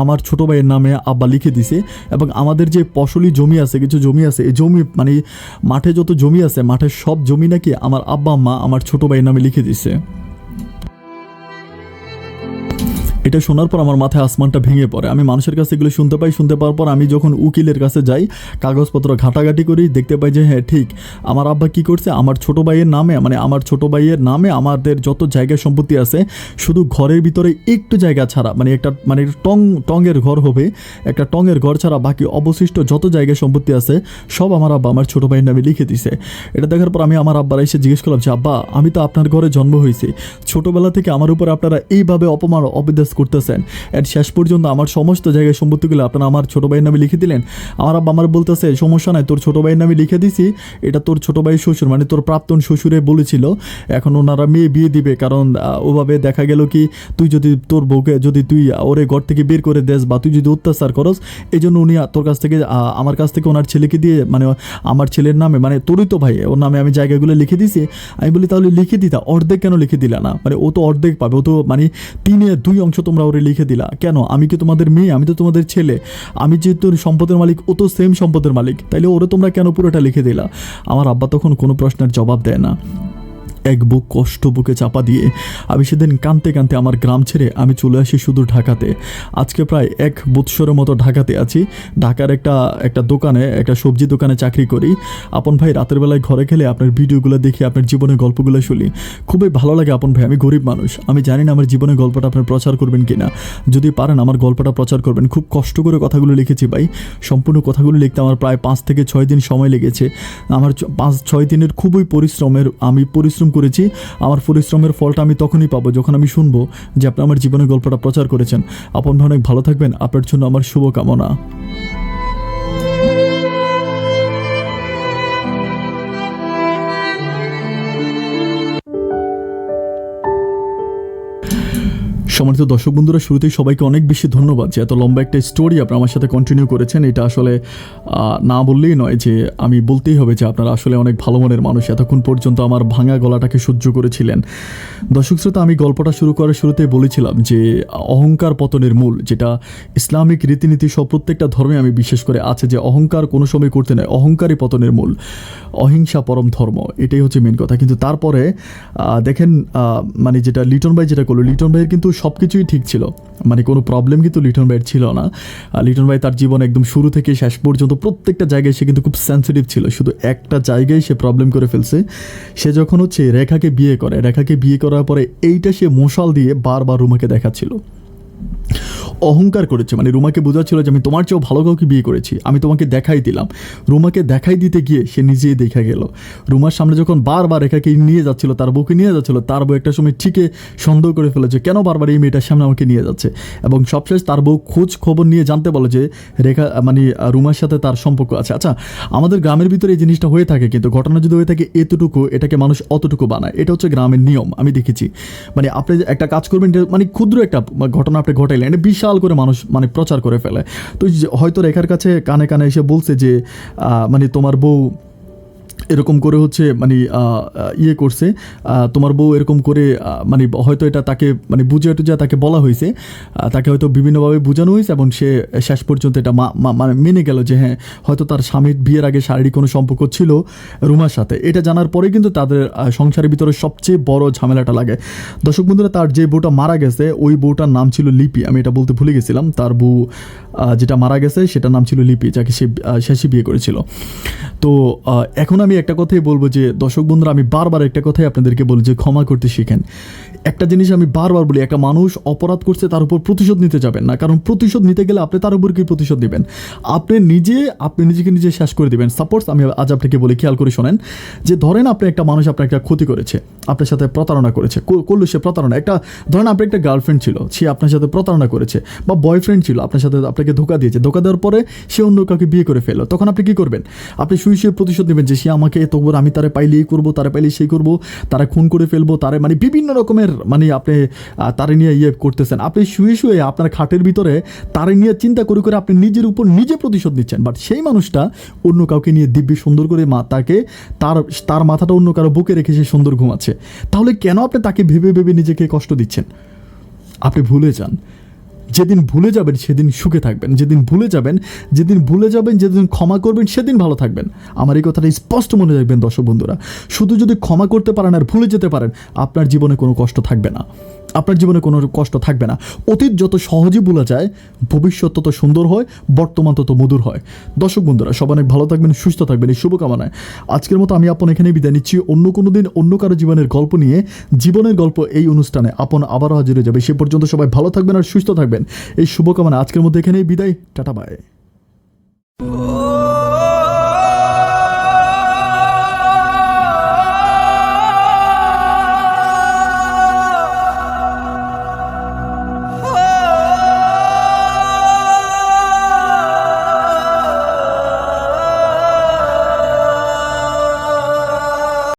আমার ছোটো ভাইয়ের নামে আব্বা লিখে দিছে। এবং আমাদের যে ফসলি জমি আছে, কিছু জমি আছে, এই জমি মানে মাঠে যত জমি আছে, মাঠের সব জমি নাকি আমার আব্বা আম্মা আমার ছোটো ভাইয়ের নামে লিখে দিছে। এটা শোনার পর আমার মাথায় আসমানটা ভেঙে পড়ে। আমি মানুষের কাছে এগুলো শুনতে পাওয়ার পর আমি যখন উকিলের কাছে যাই, কাগজপত্র ঘাটাঘাটি করি, দেখতে পাই যে হ্যাঁ ঠিক আমার আব্বা কী করছে, আমার ছোটো ভাইয়ের নামে আমাদের যত জায়গা সম্পত্তি আছে, শুধু ঘরের ভিতরে একটু জায়গা ছাড়া, মানে একটা টঙের ঘর হবে, একটা টঙের ঘর ছাড়া বাকি অবশিষ্ট যত জায়গা সম্পত্তি আছে সব আমার আব্বা আমার ছোটো ভাইয়ের নামে লিখে দিছে। এটা দেখার পর আমি আমার আব্বার এসে জিজ্ঞেস করলাম যে আব্বা, আমি তো আপনার ঘরে জন্ম হয়েছি, ছোটোবেলা থেকে আমার উপর আপনারা এইভাবে অবিশ্বাস করতেছেন, এর শেষ পর্যন্ত আমার সমস্ত জায়গায় সম্পত্তিগুলো আপনারা আমার ছোটো ভাইয়ের নামে লিখে দিলেন। আমার আব্বা আমার বলতেছে সমস্যা নাই, তোর ছোটো ভাইয়ের নামে লিখে দিছি, এটা তোর ছোটো ভাইয়ের শ্বশুর মানে তোর প্রাক্তন শ্বশুরে বলেছিল এখন ওনারা মেয়ে বিয়ে দিবে, কারণ ওভাবে দেখা গেল কি তুই যদি তোর বউকে যদি তুই ওরে ঘর থেকে বের করে দেস বা তুই যদি অত্যাচার করস, এই জন্য উনি তোর কাছ থেকে আমার কাছ থেকে ওনার ছেলেকে দিয়ে মানে আমার ছেলের নামে মানে তোরই তো ভাই ওর নামে আমি জায়গাগুলো লিখে দিছি। আমি বলি তাহলে লিখে দিতা, অর্ধেক কেন লিখে দিলা না, মানে ও তো অর্ধেক পাবে, ও তো মানে 3/2 অংশ তোমরা ওরে লিখে দিলা কেন, আমি কি তোমাদের মেয়ে, আমি তো তোমাদের ছেলে, আমি যেহেতু সম্পদের মালিক ও তো সেম সম্পদের মালিক, তাইলে ওরে তোমরা কেন পুরোটা লিখে দিলা। আমার আব্বা তখন কোনো প্রশ্নের জবাব দেয় না। এক বুক কষ্ট বুকে চাপা দিয়ে আমি সেদিন কাঁদতে কাঁদতে আমার গ্রাম ছেড়ে আমি চলে আসি শুধু ঢাকাতে। আজকে প্রায় 1 বৎসরের মতো ঢাকাতে আছি। ঢাকার একটা দোকানে, একটা সবজি দোকানে চাকরি করি। আপন ভাই, রাতের বেলায় ঘরে খেলে আপনার ভিডিওগুলো দেখি, আপনার জীবনের গল্পগুলো শুনি, খুবই ভালো লাগে। আপন ভাই, আমি গরিব মানুষ, আমি জানি না আমার জীবনের গল্পটা আপনার প্রচার করবেন কিনা, যদি পারেন আমার গল্পটা প্রচার করবেন। খুব কষ্ট করে কথাগুলো লিখেছি ভাই, সম্পূর্ণ কথাগুলো লিখতে আমার প্রায় 5 থেকে 6 দিন সময় লেগেছে। আমার 5-6 দিনের খুবই আমি পরিশ্রম করেছি। আমার পরিশ্রমের ফলটা আমি তখনই পাবো যখন আমি শুনবো যে আপনি আমার জীবনের গল্পটা প্রচার করেছেন। আপন ভাই অনেক ভালো থাকবেন, আপনার জন্য আমার শুভকামনা। সম্মানিত দর্শক বন্ধুরা, শুরুতেই সবাইকে অনেক বেশি ধন্যবাদ যে এত লম্বা একটা স্টোরি আপনারা আমার সাথে কন্টিনিউ করেছেন। এটা আসলে না বললেই নয়, যে আমি বলতেই হবে যে আপনারা আসলে অনেক ভালো মনের মানুষ, এতক্ষণ পর্যন্ত আমার ভাঙা গলাটাকে সহ্য করেছিলেন। দর্শক শ্রোতা, আমি গল্পটা শুরু করার শুরুতেই বলেছিলাম যে অহংকার পতনের মূল, যেটা ইসলামিক রীতিনীতি সব প্রত্যেকটা ধর্মে আমি বিশেষ করে আছে যে অহংকার কোনো সময় করতে নয়, অহংকারই পতনের মূল, অহিংসা পরম ধর্ম, এটাই হচ্ছে মেন কথা। কিন্তু তারপরে দেখেন মানে যেটা লিটন ভাই যেটা করলো, লিটন ভাইয়ের কিন্তু সব কিছুই ঠিক ছিল, মানে কোনো প্রবলেম কিন্তু লিটন ভাইয়ের ছিল না। লিটন ভাই তার জীবন একদম শুরু থেকে শেষ পর্যন্ত প্রত্যেকটা জায়গায় সে কিন্তু খুব সেন্সিটিভ ছিল, শুধু একটা জায়গায় সে প্রবলেম করে ফেলছে। সে যখন হচ্ছে রেখাকে বিয়ে করার পরে এইটা সে মশাল দিয়ে বারবার রুমাকে দেখাচ্ছিল, অহংকার করেছে, মানে রুমাকে বোঝাচ্ছিল যে আমি তোমার চেয়েও ভালো কাউকে বিয়ে করেছি, আমি তোমাকে দেখাই দিলাম। রুমাকে দেখাই দিতে গিয়ে সে নিজেই দেখা গেল। রুমার সামনে যখন বারবার রেখাকে নিয়ে যাচ্ছিল, তার বউকে নিয়ে যাচ্ছিল, তার বউ একটা সময় ঠিকই সন্দেহ করে ফেলেছে কেন বারবার এই মেয়েটার সামনে আমাকে নিয়ে যাচ্ছে, এবং সবশেষ তার বউ খোঁজ খবর নিয়ে জানতে বলে যে রেখা মানে রুমার সাথে তার সম্পর্ক আছে। আচ্ছা, আমাদের গ্রামের ভিতরে এই জিনিসটা হয়ে থাকে, কিন্তু ঘটনা যদি হয়ে থাকে এতটুকু, এটাকে মানুষ অতটুকু বানায়, এটা হচ্ছে গ্রামের নিয়ম। আমি দেখেছি, মানে আপনি একটা কাজ করবেন, মানে ক্ষুদ্র একটা ঘটনা আপনি ঘটাইলেন, এটা বিশাল করে মানুষ মানে প্রচার করে ফেলে। তো হয়তো রেখার কাছে কানে কানে এসে বলছে যে মানে তোমার বউ এরকম করে হচ্ছে মানে ইয়ে করছে, তোমার বউ এরকম করে মানে হয়তো এটা তাকে মানে বুঝিয়ে টুঝিয়ে তাকে বলা হয়েছে, তাকে হয়তো বিভিন্নভাবে বোঝানো হয়েছে, এবং সে শেষ পর্যন্ত এটা মানে মেনে গেল যে হ্যাঁ হয়তো তার স্বামীর বিয়ের আগে শারীরিক কোনো সম্পর্ক ছিল রুমার সাথে। এটা জানার পরে কিন্তু তাদের সংসারের ভিতরে সবচেয়ে বড় ঝামেলাটা লাগে। দর্শক বন্ধুরা, তার যে বউটা মারা গেছে ওই বউটার নাম ছিল লিপি, আমি এটা বলতে ভুলে গেছিলাম। তার বউ যেটা মারা গেছে সেটার নাম ছিল লিপি, যাকে সে শেষে বিয়ে করেছিল। তো তো এখন আমি একটা কথাই বলবো যে দর্শক বন্ধুরা, আমি বারবার একটা কথাই আপনাদেরকে বলি যে ক্ষমা করতে শিখেন। একটা জিনিস আমি বারবার বলি, একটা মানুষ অপরাধ করছে তার উপর প্রতিশোধ নিতে যাবেন না, কারণ প্রতিশোধ নিতে গেলে আপনি তার উপর কি প্রতিশোধ নেবেন? আপনি নিজেকে নিজে শেষ করে দিবেন। সাপোজ আমি আজ আপনাকে বলি, খেয়াল করে শোনেন, যে ধরেন আপনি একটা মানুষ আপনার একটা ক্ষতি করেছে, আপনার সাথে প্রতারণা করেছে, করলো সে প্রতারণা। একটা ধরেন আপনার একটা গার্লফ্রেন্ড ছিল, সে আপনার সাথে প্রতারণা করেছে, বা বয়ফ্রেন্ড ছিল আপনাকে ধোকা দিয়েছে, ধোকা দেওয়ার পরে সে অন্য কাউকে বিয়ে করে ফেললো। তখন আপনি কি করবেন? আপনি শুয়ে প্রতিশোধ নেবেন যে সে আমাকে তবু আমি তারে পাইলে এই করবো, তারে পাইলে সেই করবো, তারা খুন করে ফেলবো, তারে মানে বিভিন্ন রকমের মানে আপনি তারে নিয়ে করতেছেন। আপনি শুয়ে আপনার খাটের ভিতরে তারে নিয়ে চিন্তা করে আপনি নিজের উপর নিজে প্রতিশোধ নিচ্ছেন। বাট সেই মানুষটা অন্য কাউকে নিয়ে দিব্যি সুন্দর করে তার মাথাটা অন্য কারো বুকে রেখে সে সুন্দর ঘুমাচ্ছে। তাহলে কেন আপনি তাকে ভেবে নিজেকে কষ্ট দিচ্ছেন? আপনি ভুলে যান। যেদিন ভুলে যাবেন সেদিন সুখে থাকবেন। যেদিন ভুলে যাবেন যেদিন ক্ষমা করবেন সেদিন ভালো থাকবেন। আমার এই কথাটা স্পষ্ট মনে রাখবেন দর্শক বন্ধুরা। শুধু যদি ক্ষমা করতে পারেন আর ভুলে যেতে পারেন, আপনার জীবনে কোনো কষ্ট থাকবে না। অতীত যত সহজে ভোলা যায়, ভবিষ্যৎ তত সুন্দর হয়, বর্তমান তত মধুর হয়। দর্শক বন্ধুরা, সবাই অনেক ভালো থাকবেন, সুস্থ থাকবেন, এই শুভকামনায় আজকের মতো আমি আপন এখানেই বিদায় নিচ্ছি। অন্য কোনো দিন অন্য কারো জীবনের গল্প নিয়ে, জীবনের গল্প এই অনুষ্ঠানে আপন আবারও হাজির হয়ে যাবে। সে পর্যন্ত সবাই ভালো থাকবেন আর সুস্থ থাকবেন, এই শুভকামনা আজকের মধ্যে এখানেই বিদায়। Tata bye.